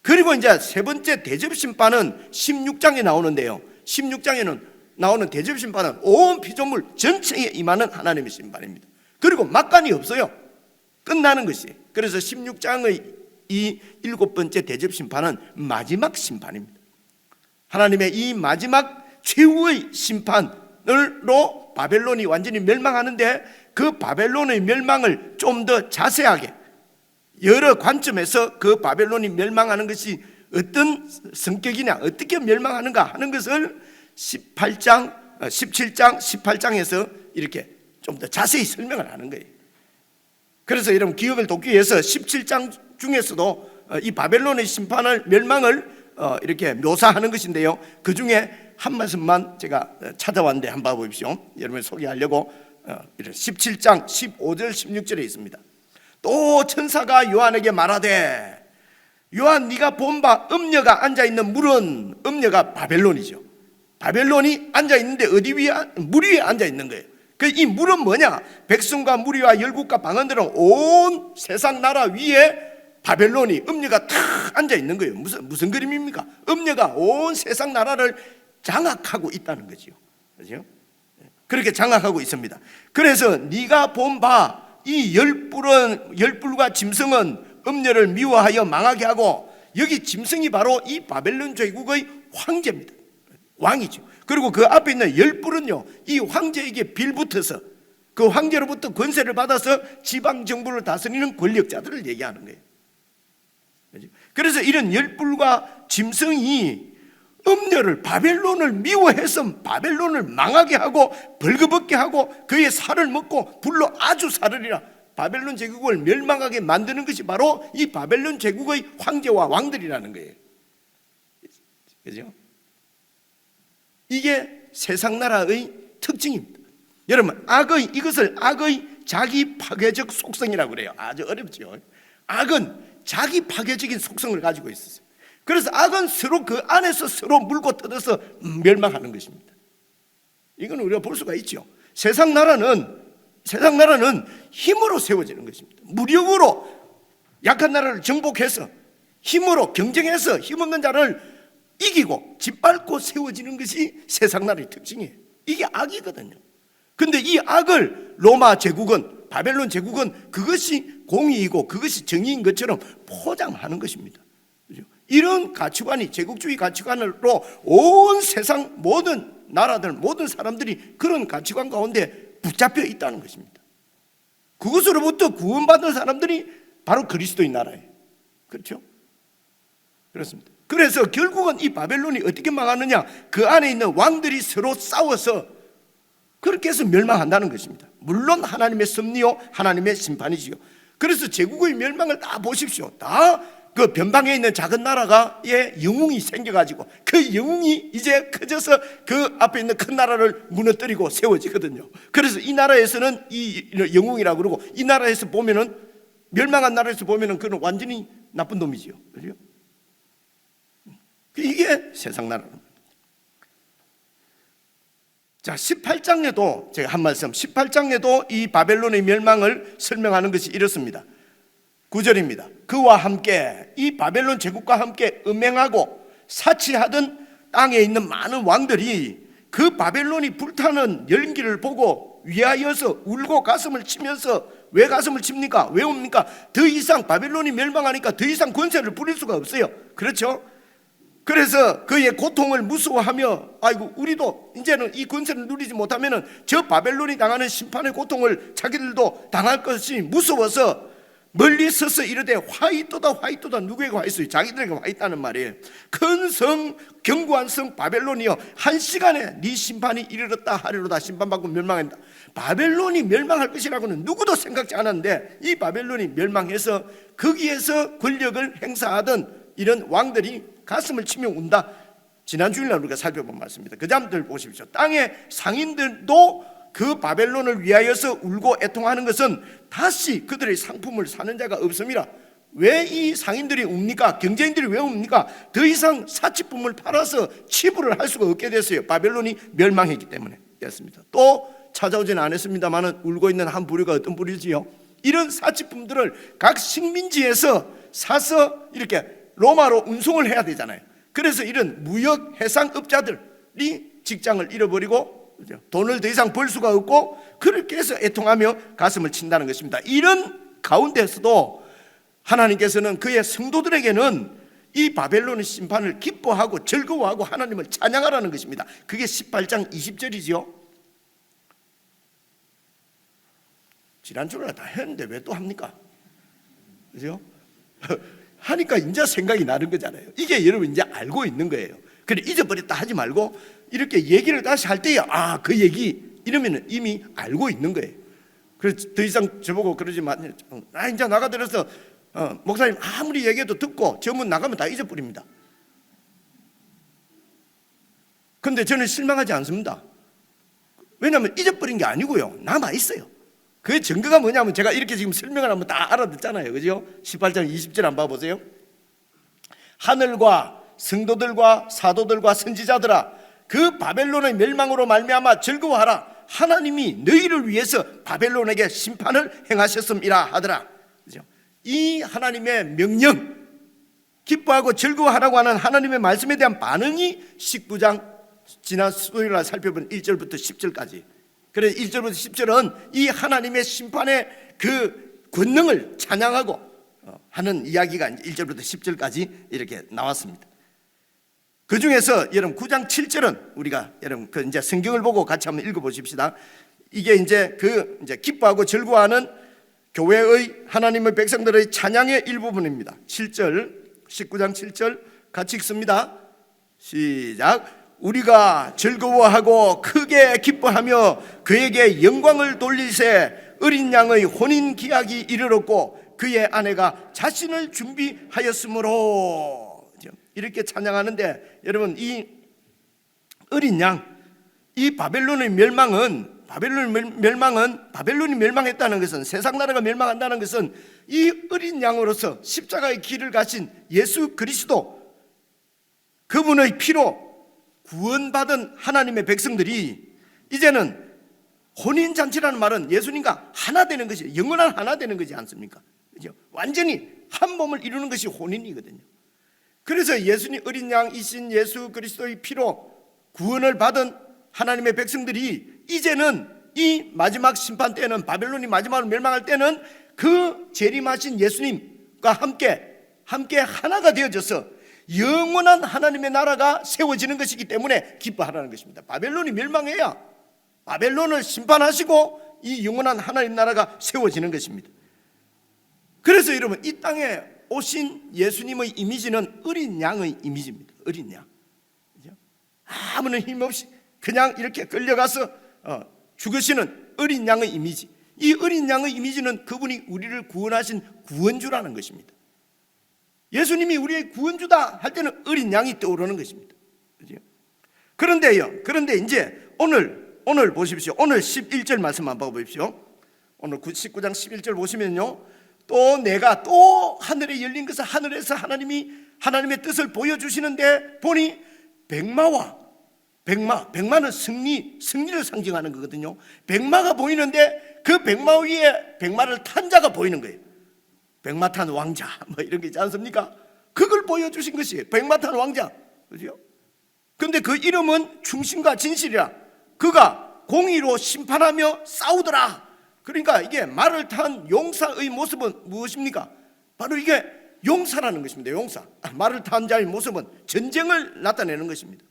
그리고 이제 세 번째 대접 심판은 16장에 나오는데요, 16장에는 나오는 대접 심판은 온 피조물 전체에 임하는 하나님의 심판입니다. 그리고 막간이 없어요. 끝나는 것이에요. 그래서 16장의 이 7번째 대접 심판은 마지막 심판입니다. 하나님의 이 마지막 최후의 심판을 바벨론으로 바벨론이 완전히 멸망하는데 그 바벨론의 멸망을 좀 더 자세하게 여러 관점에서 그 바벨론이 멸망하는 것이 어떤 성격이냐, 어떻게 멸망하는가 하는 것을 17장, 18장에서 이렇게 좀 더 자세히 설명을 하는 거예요. 그래서 여러분 기억을 돕기 위해서 17장 중에서도 이 바벨론의 심판을, 멸망을 이렇게 묘사하는 것인데요, 그 중에 한 말씀만 제가 찾아왔는데 한번 봐보십시오. 여러분 소개하려고 17장 15절 16절에 있습니다. 또 천사가 요한에게 말하되 요한, 네가 본 바 음녀가 앉아있는 물은, 음녀가 바벨론이죠. 바벨론이 앉아있는데 어디 위에? 물 위에 앉아있는 거예요. 이 물은 뭐냐? 백성과 무리와 열국과 방언들은 온 세상 나라 위에 바벨론이, 음녀가 탁 앉아있는 거예요. 무슨 그림입니까? 음녀가 온 세상 나라를 장악하고 있다는 거죠. 그렇죠? 그렇게 장악하고 있습니다. 그래서 네가 본 바 이 열불과 짐승은 음녀를 미워하여 망하게 하고, 여기 짐승이 바로 이 바벨론 제국의 황제입니다. 왕이죠. 그리고 그 앞에 있는 열불은요, 이 황제에게 빌붙어서 그 황제로부터 권세를 받아서 지방 정부를 다스리는 권력자들을 얘기하는 거예요. 그래서 이런 열불과 짐승이 음녀를, 바벨론을 미워해서 바벨론을 망하게 하고 벌거벗게 하고 그의 살을 먹고 불로 아주 사르리라. 바벨론 제국을 멸망하게 만드는 것이 바로 이 바벨론 제국의 황제와 왕들이라는 거예요. 그죠? 이게 세상 나라의 특징입니다. 여러분, 이것을 악의 자기 파괴적 속성이라고 그래요. 아주 어렵죠. 악은 자기 파괴적인 속성을 가지고 있었어요. 그래서 악은 서로 그 안에서 서로 물고 뜯어서 멸망하는 것입니다. 이건 우리가 볼 수가 있죠. 세상 나라는 힘으로 세워지는 것입니다. 무력으로 약한 나라를 정복해서 힘으로 경쟁해서 힘없는 자를 이기고 짓밟고 세워지는 것이 세상 나라의 특징이에요. 이게 악이거든요. 근데 이 악을 로마 제국은, 바벨론 제국은 그것이 공의이고 그것이 정의인 것처럼 포장하는 것입니다. 이런 가치관이, 제국주의 가치관으로 온 세상 모든 나라들, 모든 사람들이 그런 가치관 가운데 붙잡혀 있다는 것입니다. 그것으로부터 구원받은 사람들이 바로 그리스도인 나라예요. 그렇죠? 그렇습니다. 그래서 결국은 이 바벨론이 어떻게 망하느냐? 그 안에 있는 왕들이 서로 싸워서 그렇게 해서 멸망한다는 것입니다. 물론 하나님의 섭리요, 하나님의 심판이지요. 그래서 제국의 멸망을 다 보십시오. 다 그 변방에 있는 작은 나라가의 영웅이 생겨가지고 그 영웅이 이제 커져서 그 앞에 있는 큰 나라를 무너뜨리고 세워지거든요. 그래서 이 나라에서는 이 영웅이라고 그러고, 이 나라에서 보면은, 멸망한 나라에서 보면은 그는 완전히 나쁜 놈이지요. 그죠? 이게 세상 나라입니다. 자, 18장에도 제가 한 말씀, 18장에도 이 바벨론의 멸망을 설명하는 것이 이렇습니다. 9절입니다. 그와 함께, 이 바벨론 제국과 함께 음행하고 사치하던 땅에 있는 많은 왕들이 그 바벨론이 불타는 연기를 보고 위하여서 울고 가슴을 치면서, 왜 가슴을 칩니까? 왜 웁니까? 더 이상 바벨론이 멸망하니까 더 이상 권세를 부릴 수가 없어요. 그렇죠? 그래서 그의 고통을 무서워하며, 아이고 우리도 이제는 이 권세를 누리지 못하면은 저 바벨론이 당하는 심판의 고통을 자기들도 당할 것이 무서워서 멀리 서서 이르되 화이또다 화이또다. 누구에게 화 있어요? 자기들에게 화 있다는 말이에요. 큰 성, 견고한 성 바벨론이여, 한 시간에 네 심판이 이르렀다 하리로다. 심판받고 멸망한다. 바벨론이 멸망할 것이라고는 누구도 생각지 않았는데 이 바벨론이 멸망해서 거기에서 권력을 행사하던 이런 왕들이 가슴을 치며 운다. 지난 주일날 우리가 살펴본 말씀입니다. 그 다음들 보십시오. 땅의 상인들도 그 바벨론을 위하여서 울고 애통하는 것은 다시 그들의 상품을 사는 자가 없음이라. 왜 이 상인들이 웁니까? 경제인들이 왜 웁니까? 더 이상 사치품을 팔아서 치부를 할 수가 없게 됐어요. 바벨론이 멸망했기 때문에 됐습니다. 또 찾아오지는 않았습니다만 울고 있는 한 부류가 어떤 부류지요? 이런 사치품들을 각 식민지에서 사서 이렇게 로마로 운송을 해야 되잖아요. 그래서 이런 무역 해상업자들이 직장을 잃어버리고 돈을 더 이상 벌 수가 없고 그렇게 해서 애통하며 가슴을 친다는 것입니다. 이런 가운데서도 하나님께서는 그의 성도들에게는 이 바벨론의 심판을 기뻐하고 즐거워하고 하나님을 찬양하라는 것입니다. 그게 18장 20절이지요. 지난주에 다 했는데 왜 또 합니까? 그죠? 하니까 이제 생각이 나는 거잖아요. 이게 여러분 이제 알고 있는 거예요. 그래 잊어버렸다 하지 말고 이렇게 얘기를 다시 할 때야 그 얘기 이러면 이미 알고 있는 거예요. 그래서 더 이상 저보고 그러지 마. 이제 나가들어서 목사님 아무리 얘기해도 듣고 저 문 나가면 다 잊어버립니다. 근데 저는 실망하지 않습니다. 왜냐하면 잊어버린 게 아니고요, 남아있어요. 그 증거가 뭐냐면 제가 이렇게 지금 설명을 하면 다 알아듣잖아요, 그죠? 18장 20절 한번 봐보세요. 하늘과 성도들과 사도들과 선지자들아, 그 바벨론의 멸망으로 말미암아 즐거워하라. 하나님이 너희를 위해서 바벨론에게 심판을 행하셨음이라 하더라. 그죠? 이 하나님의 명령, 기뻐하고 즐거워하라고 하는 하나님의 말씀에 대한 반응이 19장 지난 수요일날 살펴본 1절부터 10절까지. 그래서 1절부터 10절은 이 하나님의 심판의 그 권능을 찬양하고 하는 이야기가 1절부터 10절까지 이렇게 나왔습니다. 그 중에서 여러분 9장 7절은 우리가 여러분 그 이제 성경을 보고 같이 한번 읽어보십시다. 이게 이제 이제 기뻐하고 즐거워하는 교회의 하나님의 백성들의 찬양의 일부분입니다. 7절, 19장 7절 같이 읽습니다. 시작. 우리가 즐거워하고 크게 기뻐하며 그에게 영광을 돌리세. 어린 양의 혼인 기약이 이르렀고 그의 아내가 자신을 준비하였으므로. 이렇게 찬양하는데 여러분 이 어린 양, 이 바벨론이 멸망했다는 것은, 세상 나라가 멸망한다는 것은 이 어린 양으로서 십자가의 길을 가신 예수 그리스도, 그분의 피로 구원받은 하나님의 백성들이 이제는 혼인잔치라는 말은 예수님과 하나 되는 것이, 영원한 하나 되는 것이 않습니까? 그죠? 완전히 한 몸을 이루는 것이 혼인이거든요. 그래서 예수님 어린 양이신 예수 그리스도의 피로 구원을 받은 하나님의 백성들이 이제는 이 마지막 심판 때는, 바벨론이 마지막으로 멸망할 때는 그 재림하신 예수님과 함께 하나가 되어져서 영원한 하나님의 나라가 세워지는 것이기 때문에 기뻐하라는 것입니다. 바벨론이 멸망해야 바벨론을 심판하시고 이 영원한 하나님 나라가 세워지는 것입니다. 그래서 여러분 이 땅에 오신 예수님의 이미지는 어린 양의 이미지입니다. 어린 양, 아무런 힘없이 그냥 이렇게 끌려가서 죽으시는 어린 양의 이미지. 이 어린 양의 이미지는 그분이 우리를 구원하신 구원주라는 것입니다. 예수님이 우리의 구원주다 할 때는 어린 양이 떠오르는 것입니다. 그런데 이제 오늘 보십시오. 오늘 11절 말씀 한번 보십시오. 오늘 19장 11절 보시면요, 또 내가 또 하늘에 열린 것을 하늘에서 하나님의 뜻을 보여주시는데 보니 백마는 승리를 상징하는 거거든요. 백마가 보이는데 그 백마 위에 백마를 탄 자가 보이는 거예요. 백마 탄 왕자 뭐 이런 게 있지 않습니까? 그걸 보여주신 것이에요. 백마 탄 왕자, 그죠? 근데 그 이름은 충신과 진실이라. 그가 공의로 심판하며 싸우더라. 그러니까 이게 말을 탄 용사의 모습은 무엇입니까? 바로 이게 용사라는 것입니다. 용사. 말을 탄 자의 모습은 전쟁을 나타내는 것입니다.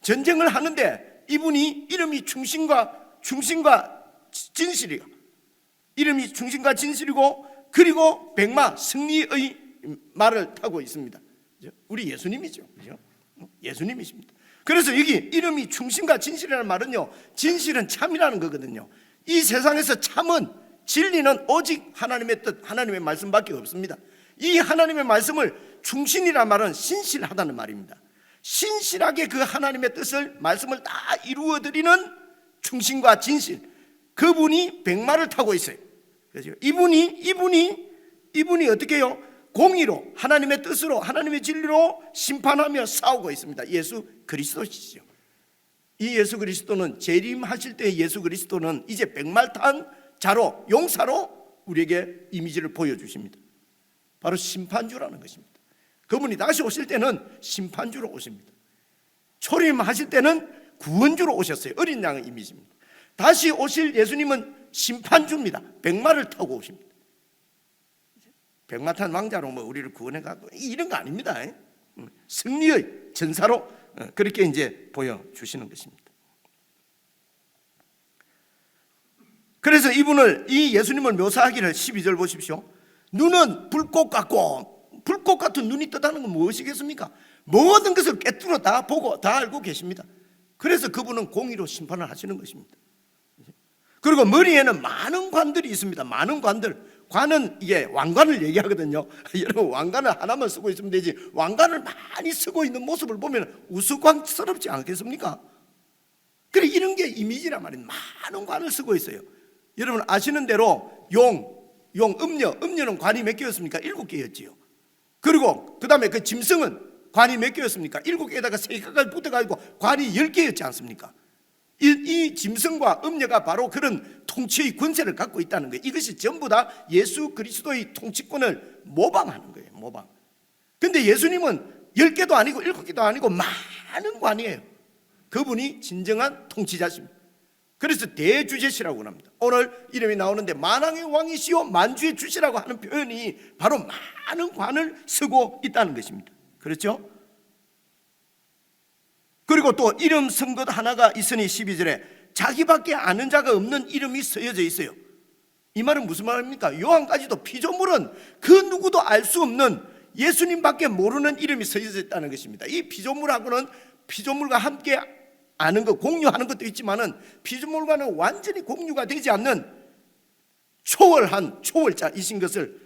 전쟁을 하는데 이분이 이름이 충신과 진실이요. 이름이 충신과 진실이고, 그리고 백마 승리의 말을 타고 있습니다. 우리 예수님이죠. 그죠? 예수님이십니다. 그래서 여기 이름이 충신과 진실이라는 말은요, 진실은 참이라는 거거든요. 이 세상에서 참은, 진리는 오직 하나님의 뜻, 하나님의 말씀밖에 없습니다. 이 하나님의 말씀을 충신이라는 말은 신실하다는 말입니다. 신실하게 그 하나님의 뜻을, 말씀을 다 이루어드리는 충신과 진실, 그분이 백마를 타고 있어요. 그렇죠? 이분이 어떻게 해요? 공의로, 하나님의 뜻으로, 하나님의 진리로 심판하며 싸우고 있습니다. 예수 그리스도시죠. 이 예수 그리스도는, 재림하실 때의 예수 그리스도는 이제 백말 탄 자로, 용사로 우리에게 이미지를 보여주십니다. 바로 심판주라는 것입니다. 그분이 다시 오실 때는 심판주로 오십니다. 초림하실 때는 구원주로 오셨어요. 어린 양의 이미지입니다. 다시 오실 예수님은 심판주입니다. 백마를 타고 오십니다. 백마 탄 왕자로 뭐 우리를 구원해가고 이런 거 아닙니다. 승리의 전사로 그렇게 이제 보여주시는 것입니다. 그래서 이 예수님을 묘사하기를 12절 보십시오. 눈은 불꽃 같고, 불꽃 같은 눈이 떴다는 건 무엇이겠습니까? 모든 것을 꿰뚫어 다 보고 다 알고 계십니다. 그래서 그분은 공의로 심판을 하시는 것입니다. 그리고 머리에는 많은 관들이 있습니다. 많은 관들. 관은 이게 왕관을 얘기하거든요. 여러분, 왕관을 하나만 쓰고 있으면 되지, 왕관을 많이 쓰고 있는 모습을 보면 우스꽝스럽지 않겠습니까? 그래, 이런 게 이미지란 말이에요. 많은 관을 쓰고 있어요. 여러분 아시는 대로 음녀는 관이 몇 개였습니까? 7개였지요. 그리고 그 다음에 그 짐승은 관이 몇 개였습니까? 7개에다가 3개까지 붙어가지고 관이 10개였지 않습니까? 이 짐승과 음녀가 바로 그런 통치의 권세를 갖고 있다는 거예요. 이것이 전부 다 예수 그리스도의 통치권을 모방하는 거예요. 모방. 근데 예수님은 10개도 아니고 7개도 아니고 많은 관이에요. 그분이 진정한 통치자십니다. 그래서 대주제시라고 합니다. 오늘 이름이 나오는데 만왕의 왕이시오 만주의 주시라고 하는 표현이 바로 많은 관을 쓰고 있다는 것입니다. 그렇죠? 그리고 또 이름 쓴 것 하나가 있으니 12절에 자기밖에 아는 자가 없는 이름이 쓰여져 있어요. 이 말은 무슨 말입니까? 요한까지도 피조물은 그 누구도 알 수 없는 예수님밖에 모르는 이름이 쓰여져 있다는 것입니다. 이 피조물하고는 피조물과 함께 아는 것, 공유하는 것도 있지만은 피조물과는 완전히 공유가 되지 않는 초월한 초월자이신 것을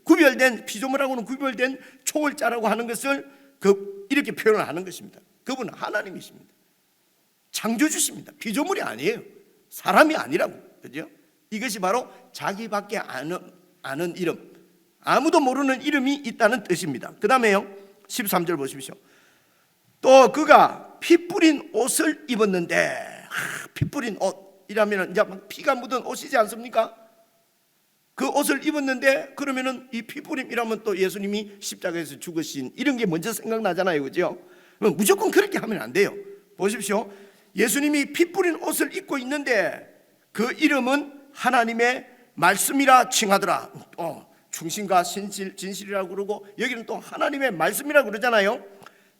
구별된, 피조물하고는 구별된 초월자라고 하는 것을 이렇게 표현을 하는 것입니다. 그분은 하나님이십니다. 창조주십니다. 피조물이 아니에요. 사람이 아니라고. 그죠? 이것이 바로 자기밖에 아는 이름, 아무도 모르는 이름이 있다는 뜻입니다. 그 다음에요 13절 보십시오. 또 그가 피 뿌린 옷을 입었는데, 피 뿌린 옷이라면 이제 피가 묻은 옷이지 않습니까? 그 옷을 입었는데, 그러면은 이 피 뿌림이라면 또 예수님이 십자가에서 죽으신 이런 게 먼저 생각나잖아요. 그죠? 무조건 그렇게 하면 안 돼요. 보십시오. 예수님이 피 뿌린 옷을 입고 있는데 그 이름은 하나님의 말씀이라 칭하더라. 충신과 진실이라고 그러고 여기는 또 하나님의 말씀이라고 그러잖아요.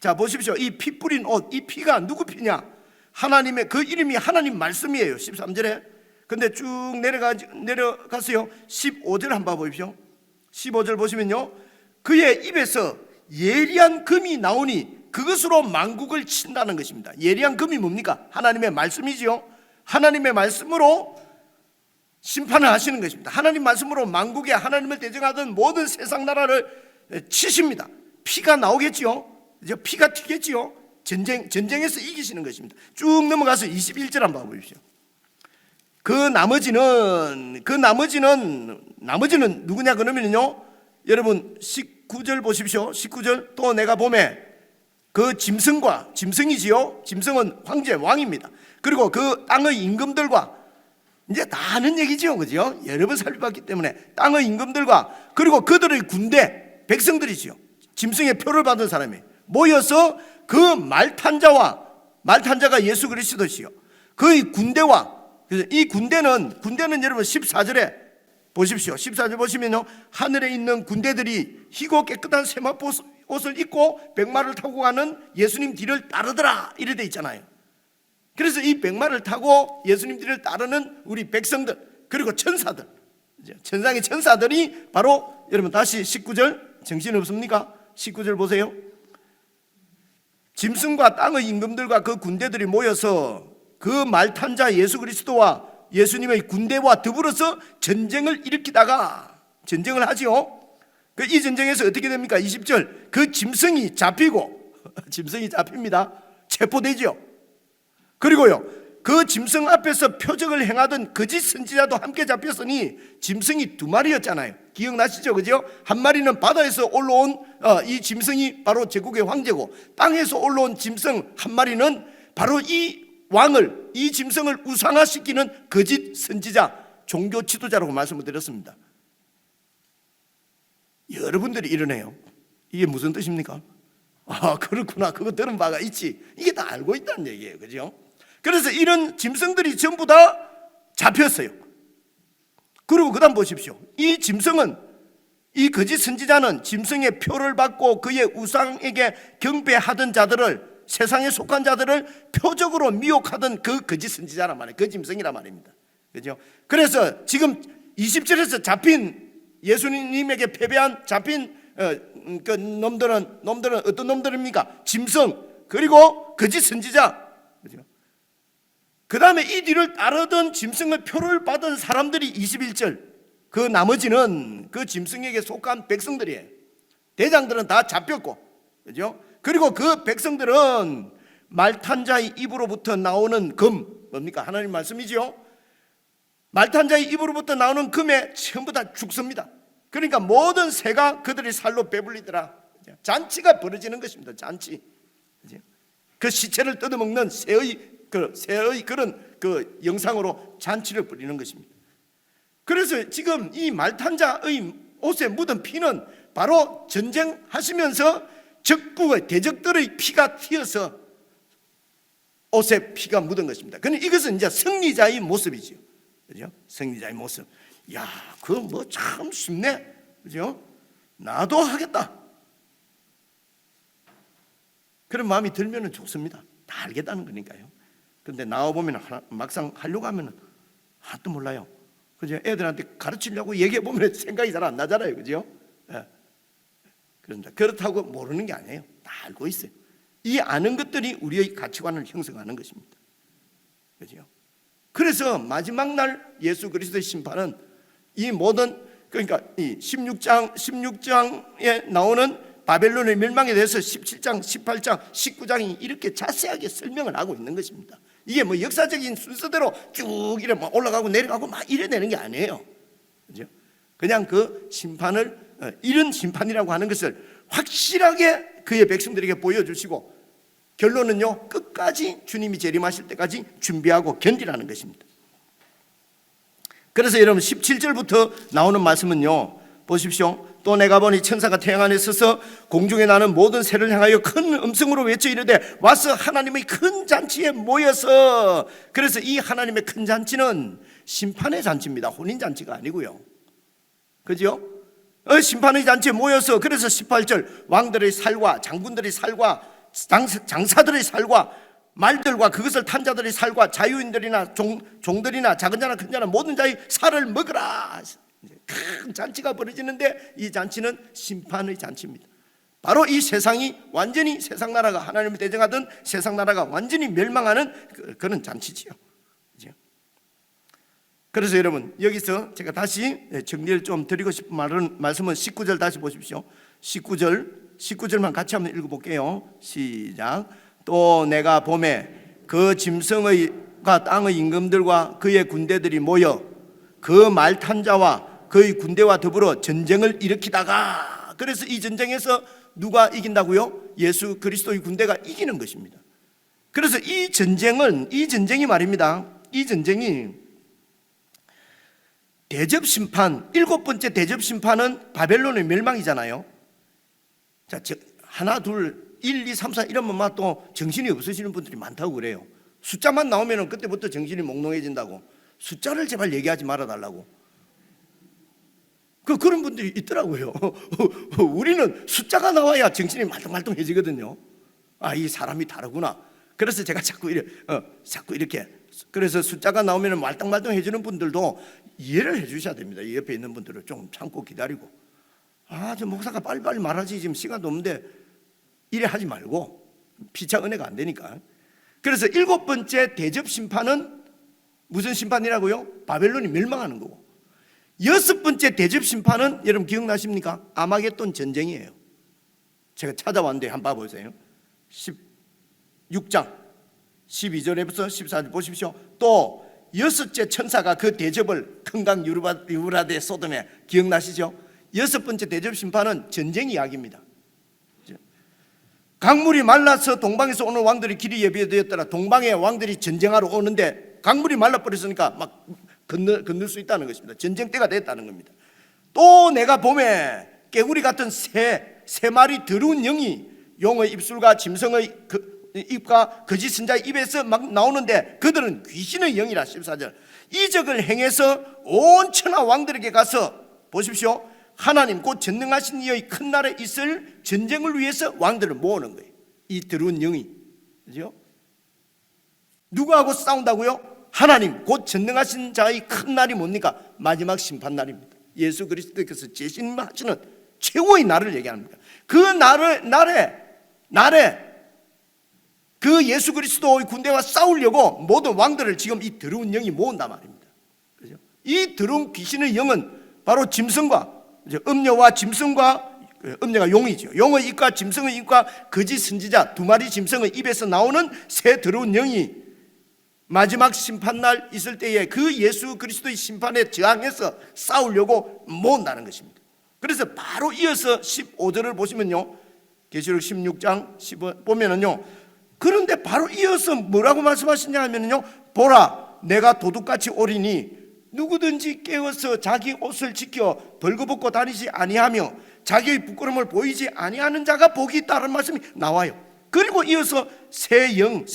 자 보십시오. 이 피 뿌린 옷, 이 피가 누구 피냐? 하나님의, 그 이름이 하나님 말씀이에요. 13절에. 근데 쭉 내려가세요. 15절 한번 보십시오. 15절 보시면요, 그의 입에서 예리한 금이 나오니 그것으로 만국을 친다는 것입니다. 예리한 금이 뭡니까? 하나님의 말씀이지요. 하나님의 말씀으로 심판을 하시는 것입니다. 하나님 말씀으로 만국에 하나님을 대적하던 모든 세상 나라를 치십니다. 피가 나오겠지요. 피가 튀겠지요. 전쟁에서 이기시는 것입니다. 쭉 넘어가서 21절 한번 보십시오. 그 나머지는 누구냐 그러면요, 여러분 19절 보십시오. 19절. 또 내가 보매 그 짐승이지요. 짐승은 황제 왕입니다. 그리고 그 땅의 임금들과, 이제 다 아는 얘기죠. 그죠? 여러 번 살펴봤기 때문에 땅의 임금들과 그리고 그들의 군대, 백성들이지요. 짐승의 표를 받은 사람이 모여서 그 말탄자가 예수 그리스도시요. 그의 군대와, 이 군대는 여러분 14절에 보십시오. 14절 보시면요, 하늘에 있는 군대들이 희고 깨끗한 세마포 옷을 입고 백마를 타고 가는 예수님 뒤를 따르더라 이래 돼 있잖아요. 그래서 이 백마를 타고 예수님 뒤를 따르는 우리 백성들, 그리고 천사들, 천상의 천사들이 바로, 여러분 다시 19절 정신없습니까? 19절 보세요. 짐승과 땅의 임금들과 그 군대들이 모여서 그 말탄자 예수 그리스도와 예수님의 군대와 더불어서 전쟁을 일으키다가, 전쟁을 하지요. 이 전쟁에서 어떻게 됩니까? 20절. 그 짐승이 잡히고, 짐승이 잡힙니다. 체포되죠. 그리고요, 그 짐승 앞에서 표적을 행하던 거짓 선지자도 함께 잡혔으니, 짐승이 2마리였잖아요. 기억나시죠? 그죠? 한 마리는 바다에서 올라온 이 짐승이 바로 제국의 황제고, 땅에서 올라온 짐승 한 마리는 바로 이 왕을, 이 짐승을 우상화시키는 거짓 선지자, 종교 지도자라고 말씀을 드렸습니다. 여러분들이 이러네요. 이게 무슨 뜻입니까? 그렇구나, 그거 들은 바가 있지. 이게 다 알고 있다는 얘기예요. 그죠? 그래서 이런 짐승들이 전부 다 잡혔어요. 그리고 그 다음 보십시오. 이 짐승은, 이 거짓 선지자는 짐승의 표를 받고 그의 우상에게 경배하던 자들을, 세상에 속한 자들을 표적으로 미혹하던 그 거짓 선지자란 말이에요. 그 짐승이란 말입니다. 그죠? 그래서 지금 20절에서 잡힌 예수님에게 패배한 잡힌 그 놈들은 어떤 놈들입니까? 짐승 그리고 거짓 선지자. 그죠? 그 다음에 이 뒤를 따르던 짐승의 표를 받은 사람들이 21절. 그 나머지는 그 짐승에게 속한 백성들이에요. 대장들은 다 잡혔고, 그죠? 그리고 그 백성들은 말탄 자의 입으로부터 나오는 금, 뭡니까? 하나님 말씀이죠. 말탄 자의 입으로부터 나오는 금에 전부 다 죽습니다. 그러니까 모든 새가 그들의 살로 배불리더라. 잔치가 벌어지는 것입니다. 잔치. 그 시체를 뜯어먹는 새의 그런 그 영상으로 잔치를 벌이는 것입니다. 그래서 지금 이 말탄 자의 옷에 묻은 피는 바로 전쟁하시면서 적국의 대적들의 피가 튀어서 옷에 피가 묻은 것입니다. 그런데 이것은 이제 승리자의 모습이죠. 그죠? 승리자의 모습. 야, 그거 뭐 참 쉽네. 그죠? 나도 하겠다. 그런 마음이 들면은 좋습니다. 다 알겠다는 거니까요. 그런데 나와보면 막상 하려고 하면은 하나도 몰라요. 그죠? 애들한테 가르치려고 얘기해 보면 생각이 잘 안 나잖아요. 그죠? 예. 그런데 그렇다고 모르는 게 아니에요. 다 알고 있어요. 이 아는 것들이 우리의 가치관을 형성하는 것입니다. 그죠? 그래서 마지막 날 예수 그리스도의 심판은 이 모든, 그러니까 이 16장에 나오는 바벨론의 멸망에 대해서 17장, 18장, 19장이 이렇게 자세하게 설명을 하고 있는 것입니다. 이게 뭐 역사적인 순서대로 쭉 이래 막 올라가고 내려가고 막 이래 되는 게 아니에요. 그죠? 그냥 그 심판을, 이런 심판이라고 하는 것을 확실하게 그의 백성들에게 보여주시고, 결론은요, 끝까지 주님이 재림하실 때까지 준비하고 견디라는 것입니다. 그래서 여러분 17절부터 나오는 말씀은요, 보십시오. 또 내가 보니 천사가 태양 안에 서서 공중에 나는 모든 새를 향하여 큰 음성으로 외쳐 이르되 와서 하나님의 큰 잔치에 모여서. 그래서 이 하나님의 큰 잔치는 심판의 잔치입니다. 혼인 잔치가 아니고요. 그죠? 심판의 잔치에 모여서, 그래서 18절 왕들의 살과 장군들의 살과 장사들의 살과 말들과 그것을 탄 자들의 살과 자유인들이나 종들이나 작은 자나 큰 자나 모든 자의 살을 먹으라. 큰 잔치가 벌어지는데 이 잔치는 심판의 잔치입니다. 바로 이 세상이 완전히, 세상 나라가 하나님을 대적하던 세상 나라가 완전히 멸망하는 그런 잔치지요. 그래서 여러분 여기서 제가 다시 정리를 좀 드리고 싶은 말씀은 19절 다시 보십시오. 19절만 같이 한번 읽어볼게요. 시작. 또 내가 봄에 그 짐승과 땅의 임금들과 그의 군대들이 모여 그 말탄 자와 그의 군대와 더불어 전쟁을 일으키다가, 그래서 이 전쟁에서 누가 이긴다고요? 예수 그리스도의 군대가 이기는 것입니다. 그래서 이 전쟁이 말입니다. 이 전쟁이 대접심판, 7번째 대접심판은 바벨론의 멸망이잖아요. 자, 하나, 둘, 1, 2, 3, 4 이러면 또 정신이 없으시는 분들이 많다고 그래요. 숫자만 나오면 그때부터 정신이 몽롱해진다고. 숫자를 제발 얘기하지 말아달라고. 그런 분들이 있더라고요. 우리는 숫자가 나와야 정신이 말똥말똥해지거든요. 아, 이 사람이 다르구나. 그래서 제가 자꾸 이렇게 그래서 숫자가 나오면 말똥말똥해지는 분들도 이해를 해주셔야 됩니다. 이 옆에 있는 분들을 좀 참고 기다리고, 저 목사가 빨리빨리 말하지 지금 시간도 없는데 이래 하지 말고, 피차 은혜가 안 되니까. 그래서 7번째 대접 심판은 무슨 심판이라고요? 바벨론이 멸망하는 거고, 6번째 대접 심판은 여러분 기억나십니까? 아마겟돈 전쟁이에요. 제가 찾아왔는데 한번 봐보세요. 16장 12절에부터 14절 보십시오. 또 6째 천사가 그 대접을 큰강 유브라데 쏟음에, 기억나시죠? 6번째 대접 심판은 전쟁 이야기입니다. 강물이 말라서 동방에서 오는 왕들이 길이 예비되었더라. 동방의 왕들이 전쟁하러 오는데 강물이 말라버렸으니까 막 건널 수 있다는 것입니다. 전쟁때가 됐다는 겁니다. 또 내가 봄에 깨구리 같은 세 마리 더러운 영이 용의 입술과 짐승의 입과 거짓 선자의 입에서 막 나오는데 그들은 귀신의 영이라. 14절. 이적을 행해서 온 천하 왕들에게 가서, 보십시오, 하나님 곧 전능하신 이의 큰 날에 있을 전쟁을 위해서 왕들을 모으는 거예요. 이 더러운 영이. 그죠? 누구하고 싸운다고요? 하나님 곧 전능하신 자의 큰 날이 뭡니까? 마지막 심판날입니다. 예수 그리스도께서 재림하시는 최후의 날을 얘기합니다. 그 날에 그 예수 그리스도의 군대와 싸우려고 모든 왕들을 지금 이 더러운 영이 모은단 말입니다. 그죠? 이 더러운 귀신의 영은 바로 짐승과 음녀와 짐승과, 음녀가 용이죠. 용의 입과 짐승의 입과 거짓 선지자 두 마리 짐승의 입에서 나오는 새 더러운 영이 마지막 심판날 있을 때에 그 예수 그리스도의 심판에 저항해서 싸우려고 모은다는 것입니다. 그래서 바로 이어서 15절을 보시면요, 계시록 16장 15 보면은요, 그런데 바로 이어서 뭐라고 말씀하시냐 하면요, 보라 내가 도둑같이 오리니 누구든지 깨어서 자기 옷을 지켜 벌거벗고 다니지 아니하며 자기의 부끄러움을 보이지 아니하는 자가 복이 있다는 말씀이 나와요. 그리고 이어서 세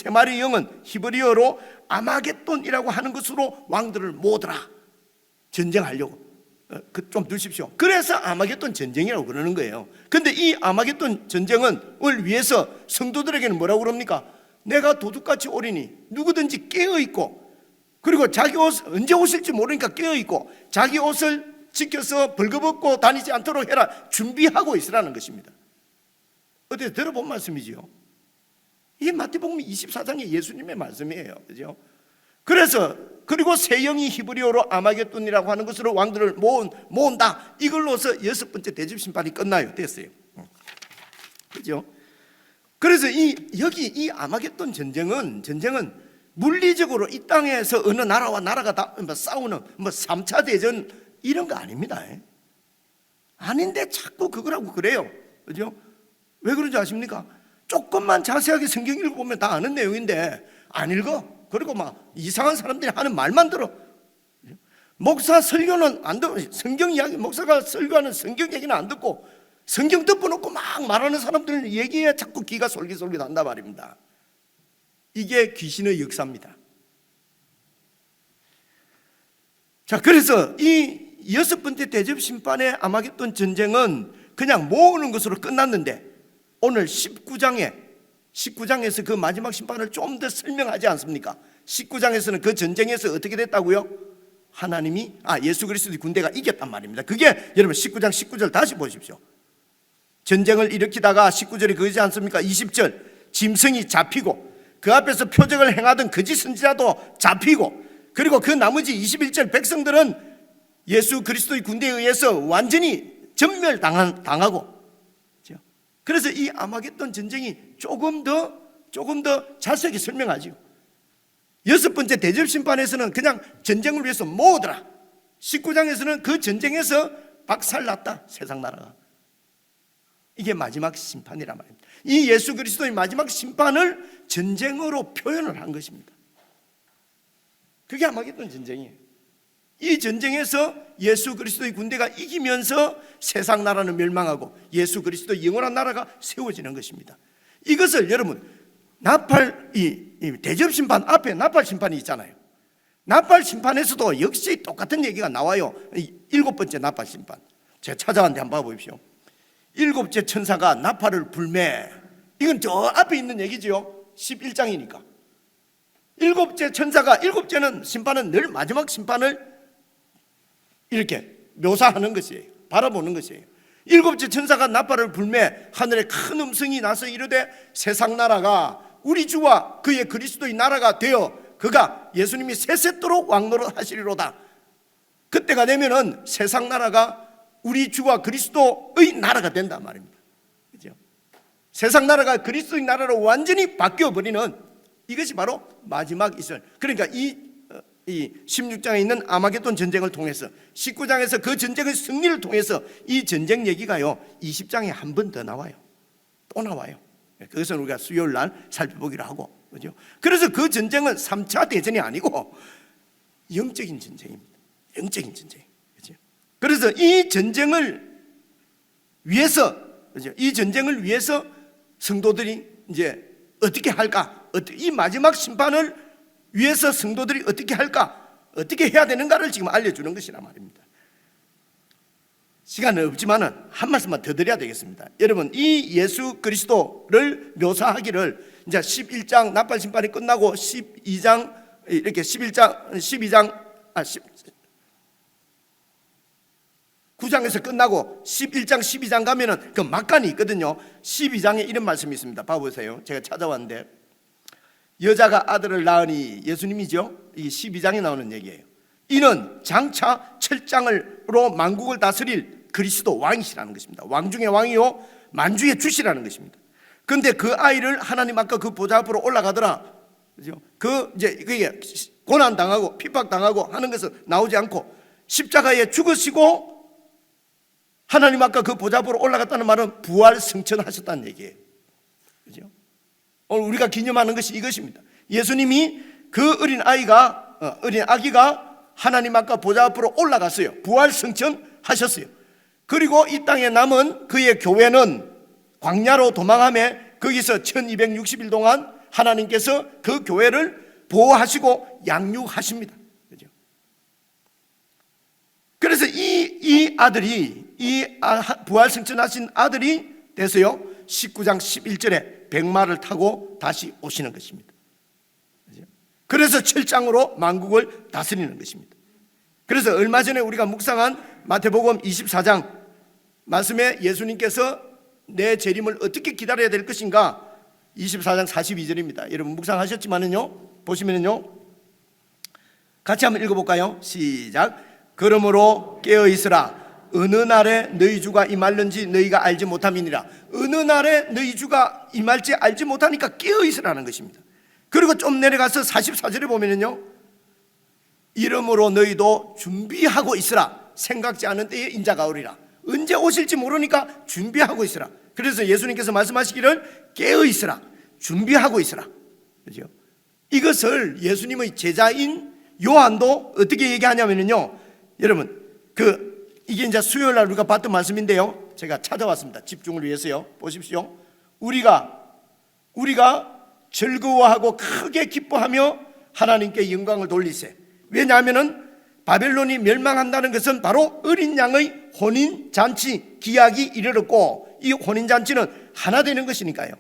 마리 영은 히브리어로 아마겟돈이라고 하는 것으로 왕들을 모으더라. 전쟁하려고. 좀 두십시오. 그래서 아마겟돈 전쟁이라고 그러는 거예요. 근데 이 아마겟돈 전쟁을 위해서 성도들에게는 뭐라고 그럽니까? 내가 도둑같이 오리니 누구든지 깨어있고, 그리고 자기 옷 언제 오실지 모르니까 깨어있고 자기 옷을 지켜서 벌거벗고 다니지 않도록 해라. 준비하고 있으라는 것입니다. 어디 들어본 말씀이지요? 이게 마태복음 24장의 예수님의 말씀이에요. 그죠? 그래서 그리고 세 영이 히브리어로 아마겟돈이라고 하는 것으로 왕들을 모은다. 이걸로서 여섯 번째 대접 심판이 끝나요. 됐어요. 그죠? 그래서 여기 이 아마겟돈 전쟁은 물리적으로 이 땅에서 어느 나라와 나라가 싸우는 3차 대전 이런 거 아닙니다. 아닌데 자꾸 그거라고 그래요. 그죠? 왜 그런지 아십니까? 조금만 자세하게 성경 읽어보면 다 아는 내용인데 안 읽어. 그리고 막 이상한 사람들이 하는 말만 들어. 목사 설교는 안 듣고, 성경 이야기, 목사가 설교하는 성경 얘기는 안 듣고 성경 덮어놓고 막 말하는 사람들 얘기에 자꾸 귀가 솔깃솔깃 한단 말입니다. 이게 귀신의 역사입니다. 자, 그래서 이 여섯 번째 대접 심판의 아마겟돈 전쟁은 그냥 모으는 것으로 끝났는데 오늘 19장에서 그 마지막 심판을 좀 더 설명하지 않습니까? 19장에서는 그 전쟁에서 어떻게 됐다고요? 하나님이 예수 그리스도의 군대가 이겼단 말입니다. 그게 여러분 19장 19절 다시 보십시오. 전쟁을 일으키다가 19절이 그러지 않습니까? 20절 짐승이 잡히고 그 앞에서 표적을 행하던 거짓 선지자도 잡히고, 그리고 그 나머지 21절 백성들은 예수 그리스도의 군대에 의해서 완전히 전멸당하고. 그래서 이 아마겟돈 전쟁이 조금 더 자세하게 설명하지요. 여섯 번째 대접 심판에서는 그냥 전쟁을 위해서 모으더라. 19장에서는 그 전쟁에서 박살났다, 세상 나라가. 이게 마지막 심판이란 말입니다. 이 예수 그리스도의 마지막 심판을 전쟁으로 표현을 한 것입니다. 그게 아마겟돈 전쟁이에요. 이 전쟁에서 예수 그리스도의 군대가 이기면서 세상 나라는 멸망하고 예수 그리스도의 영원한 나라가 세워지는 것입니다. 이것을 여러분 대접 심판 앞에 나팔 심판이 있잖아요. 나팔 심판에서도 역시 똑같은 얘기가 나와요. 일곱 번째 나팔 심판, 제가 찾아왔는데 한번 봐보십시오. 일곱째 천사가 나팔을 불매. 이건 저 앞에 있는 얘기지요. 11장이니까 일곱째 천사가, 일곱째는 심판은 늘 마지막 심판을 이렇게 묘사하는 것이에요. 바라보는 것이에요. 일곱째 천사가 나팔을 불매 하늘에 큰 음성이 나서 이르되 세상 나라가 우리 주와 그의 그리스도의 나라가 되어 그가 예수님이 세세토록 왕노릇 하시리로다. 그때가 되면은 세상 나라가 우리 주와 그리스도의 나라가 된단 말입니다. 그죠? 세상 나라가 그리스도의 나라로 완전히 바뀌어 버리는 이것이 바로 마지막 이스라엘. 그러니까 이 16장에 있는 아마겟돈 전쟁을 통해서 19장에서 그 전쟁의 승리를 통해서 이 전쟁 얘기가요 20장에 한 번 더 나와요. 또 나와요. 그것은 우리가 수요일 날 살펴보기로 하고, 그죠? 그래서 그 전쟁은 3차 대전이 아니고 영적인 전쟁입니다. 영적인 전쟁. 그죠? 그래서 이 전쟁을 위해서, 그죠? 이 전쟁을 위해서 성도들이 이제 어떻게 할까? 이 마지막 심판을 위해서 성도들이 어떻게 할까? 어떻게 해야 되는가를 지금 알려주는 것이란 말입니다. 시간은 없지만은 한 말씀만 더 드려야 되겠습니다. 여러분, 이 예수 그리스도를 묘사하기를 이제 11장 나팔 심판이 끝나고 12장 이렇게 12장 9장에서 끝나고 11장 12장 가면은 그 막간이 있거든요. 12장에 이런 말씀이 있습니다. 봐보세요. 제가 찾아왔는데, 여자가 아들을 낳으니, 예수님이죠. 이 12장에 나오는 얘기예요. 이는 장차 철장으로 만국을 다스릴 그리스도 왕이시라는 것입니다. 왕 중의 왕이요 만주의 주시라는 것입니다. 그런데 그 아이를 하나님 아까 그 보좌 앞으로 올라가더라, 그죠? 그게 고난 당하고 핍박 당하고 하는 것은 나오지 않고 십자가에 죽으시고 하나님 아까 그 보좌 앞으로 올라갔다는 말은 부활 승천하셨다는 얘기예요. 그죠? 오늘 우리가 기념하는 것이 이것입니다. 예수님이 그 어린 아기가 하나님 아까 보좌 앞으로 올라갔어요. 부활 승천하셨어요. 그리고 이 땅에 남은 그의 교회는 광야로 도망하며 거기서 1260일 동안 하나님께서 그 교회를 보호하시고 양육하십니다. 그죠? 그래서 이 아들이, 부활 승천하신 아들이 돼서요 19장 11절에 백마를 타고 다시 오시는 것입니다. 그래서 철장으로 만국을 다스리는 것입니다. 그래서 얼마 전에 우리가 묵상한 마태복음 24장 말씀에 예수님께서 내 재림을 어떻게 기다려야 될 것인가, 24장 42절입니다. 여러분 묵상하셨지만은요, 보시면은요, 같이 한번 읽어볼까요? 시작. 그러므로 깨어 있으라. 어느 날에 너희 주가 임할는지 너희가 알지 못함이니라. 어느 날에 너희 주가 임할지 알지 못하니까 깨어 있으라는 것입니다. 그리고 좀 내려가서 44절에 보면은요, 이러므로 너희도 준비하고 있으라. 생각지 않은 때에 인자가 오리라. 언제 오실지 모르니까 준비하고 있으라. 그래서 예수님께서 말씀하시기를 깨어 있으라, 준비하고 있으라. 그죠? 이것을 예수님의 제자인 요한도 어떻게 얘기하냐면요, 여러분 이게 이제 수요일 날 우리가 봤던 말씀인데요, 제가 찾아왔습니다. 집중을 위해서요. 보십시오. 우리가 즐거워하고 크게 기뻐하며 하나님께 영광을 돌리세. 왜냐하면은 바벨론이 멸망한다는 것은 바로 어린 양의 혼인잔치 기약이 이르렀고, 이 혼인잔치는 하나 되는 것이니까요.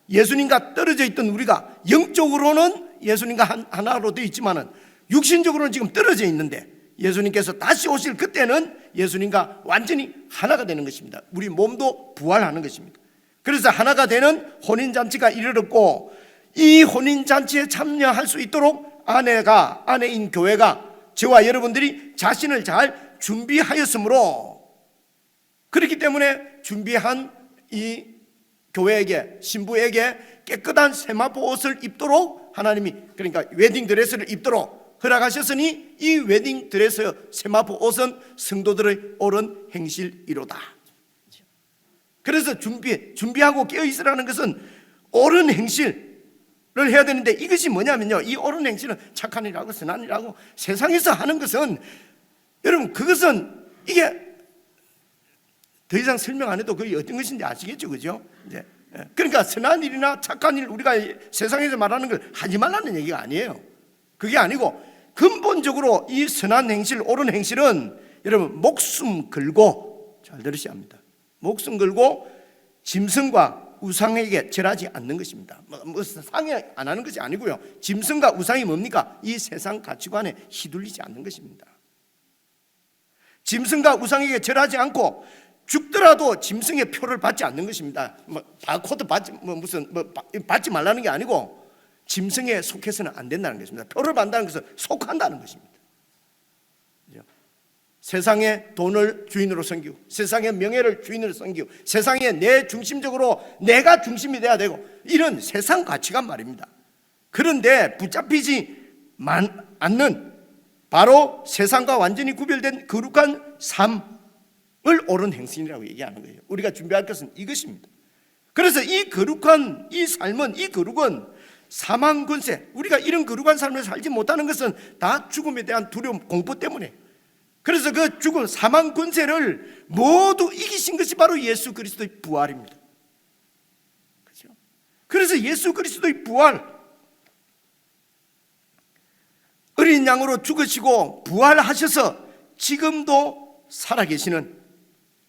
예수님과 떨어져 있던 우리가 영적으로는 예수님과 하나로 되어 있지만은 육신적으로는 지금 떨어져 있는데, 예수님께서 다시 오실 그때는 예수님과 완전히 하나가 되는 것입니다. 우리 몸도 부활하는 것입니다. 그래서 하나가 되는 혼인잔치가 이르렀고, 이 혼인잔치에 참여할 수 있도록 아내인 교회가, 저와 여러분들이 자신을 잘 준비하였으므로, 그렇기 때문에 준비한 이 교회에게, 신부에게 깨끗한 세마포 옷을 입도록 하나님이, 그러니까 웨딩 드레스를 입도록 허락하셨으니, 이 웨딩 드레스 세마포 옷은 성도들의 옳은 행실이로다. 그래서 준비하고 깨어있으라는 것은 옳은 행실을 해야 되는데, 이것이 뭐냐면요, 이 옳은 행실은 착한 일하고 선한 일하고 세상에서 하는 것은, 여러분 그것은 이게 더 이상 설명 안 해도 그게 어떤 것인지 아시겠죠, 그죠? 이제 그러니까 선한 일이나 착한 일, 우리가 세상에서 말하는 걸 하지 말라는 얘기가 아니에요. 그게 아니고 근본적으로 이 선한 행실, 옳은 행실은 여러분 목숨 걸고, 잘 들으셔야 합니다. 목숨 걸고 짐승과 우상에게 절하지 않는 것입니다. 상해 안 하는 것이 아니고요, 짐승과 우상이 뭡니까? 이 세상 가치관에 휘둘리지 않는 것입니다. 짐승과 우상에게 절하지 않고 죽더라도 짐승의 표를 받지 않는 것입니다. 바코드 받지 말라는 게 아니고, 짐승에 속해서는 안 된다는 것입니다. 표를 받는다는 것은 속한다는 것입니다. 세상의 돈을 주인으로 섬기고, 세상의 명예를 주인으로 섬기고, 세상에 내 중심적으로 내가 중심이 돼야 되고, 이런 세상 가치관 말입니다. 그런데 붙잡히지 않는 바로 세상과 완전히 구별된 거룩한 삶을 옳은 행실이라고 얘기하는 거예요. 우리가 준비할 것은 이것입니다. 그래서 이 거룩한 이 삶은, 이 거룩은 사망 권세, 우리가 이런 거룩한 삶을 살지 못하는 것은 다 죽음에 대한 두려움, 공포 때문에. 그래서 그 죽음, 사망 권세를 모두 이기신 것이 바로 예수 그리스도의 부활입니다. 그렇죠? 그래서 예수 그리스도의 부활, 어린 양으로 죽으시고 부활하셔서 지금도 살아계시는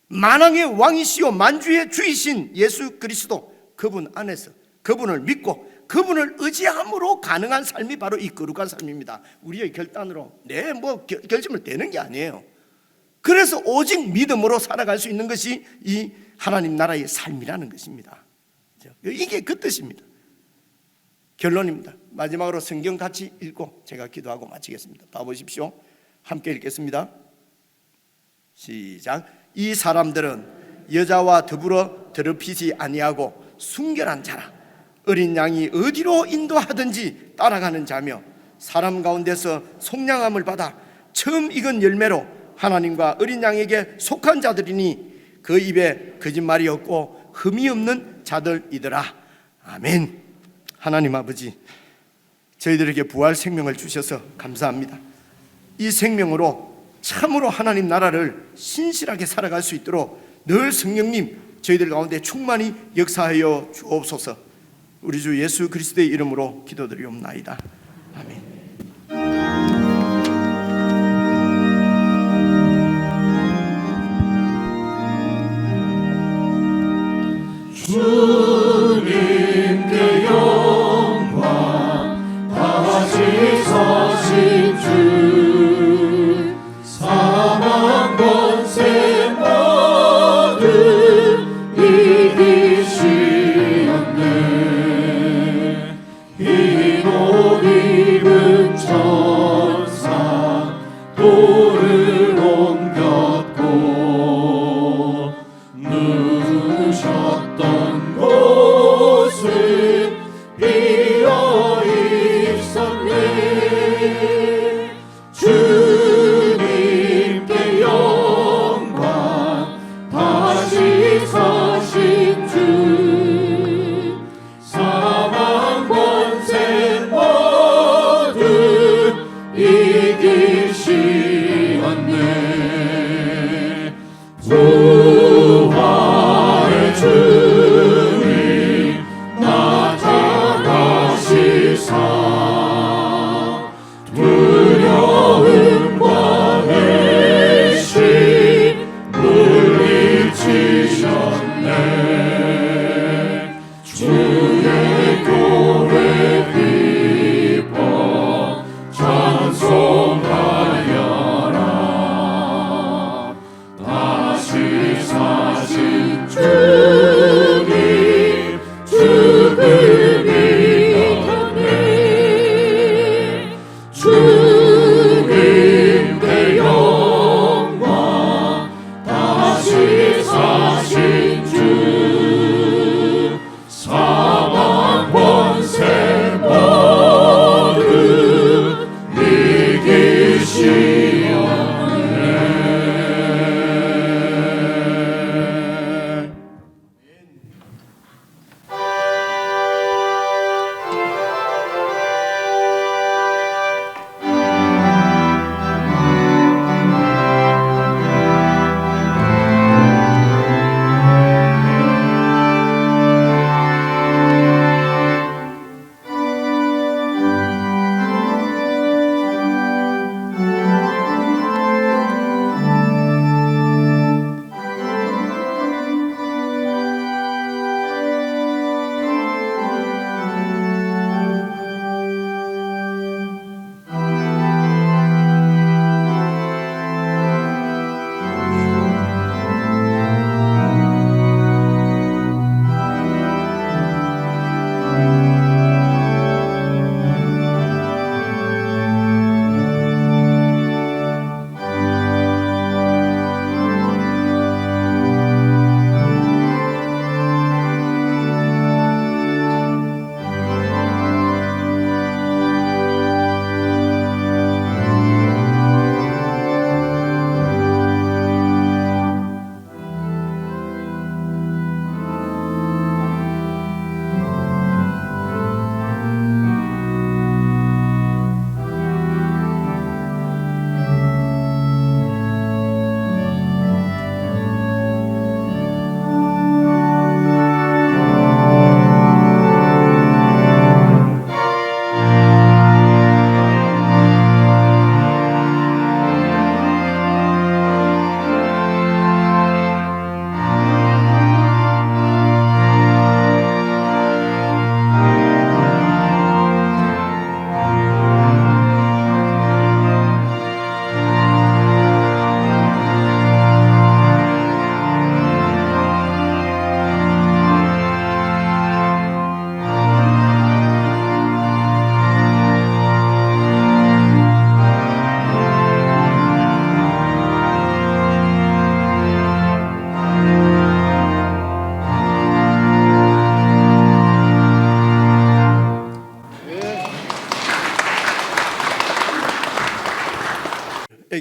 만왕의 왕이시요 만주의 주이신 예수 그리스도, 그분 안에서, 그분을 믿고 그분을 의지함으로 가능한 삶이 바로 이 거룩한 삶입니다. 우리의 결단으로 결심을 내는 게 아니에요. 그래서 오직 믿음으로 살아갈 수 있는 것이 이 하나님 나라의 삶이라는 것입니다. 이게 그 뜻입니다. 결론입니다. 마지막으로 성경 같이 읽고 제가 기도하고 마치겠습니다. 봐보십시오. 함께 읽겠습니다. 시작. 이 사람들은 여자와 더불어 더럽히지 아니하고 순결한 자라. 어린 양이 어디로 인도하든지 따라가는 자며 사람 가운데서 속량함을 받아 처음 익은 열매로 하나님과 어린 양에게 속한 자들이니 그 입에 거짓말이 없고 흠이 없는 자들이더라. 아멘. 하나님 아버지, 저희들에게 부활 생명을 주셔서 감사합니다. 이 생명으로 참으로 하나님 나라를 신실하게 살아갈 수 있도록 늘 성령님 저희들 가운데 충만히 역사하여 주옵소서. 우리 주 예수 그리스도의 이름으로 기도드리옵나이다. 아멘. 주님께 영광 다시 서신 주 사망 권세 모두 이기시었네. 흰옷 입은 천사 돌을 옮겼고 누우셨던 곳은 비어 있었네. 주님께 영광 다시 서신 주 사망 권세 모두 이기시었네. 부활의 주님 나타나시사 두려움과 내심 물리치셨네. 주의 교회 기뻐 찬송하여라. 다시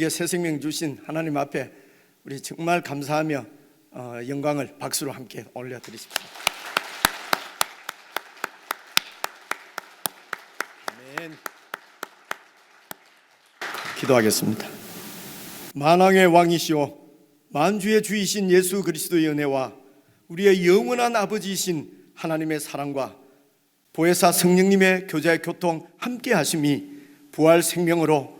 우리에게 새 생명 주신 하나님 앞에 우리 정말 감사하며 영광을 박수로 함께 올려드리십시오. 아멘. 기도하겠습니다. 만왕의 왕이시오 만주의 주이신 예수 그리스도의 은혜와 우리의 영원한 아버지이신 하나님의 사랑과 보혜사 성령님의 교제의 교통 함께 하심이 부활 생명으로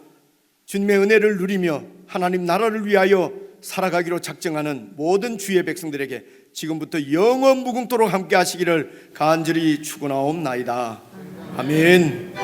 주님의 은혜를 누리며 하나님 나라를 위하여 살아가기로 작정하는 모든 주의 백성들에게 지금부터 영원 무궁토록 함께 하시기를 간절히 축원하옵나이다. 아멘.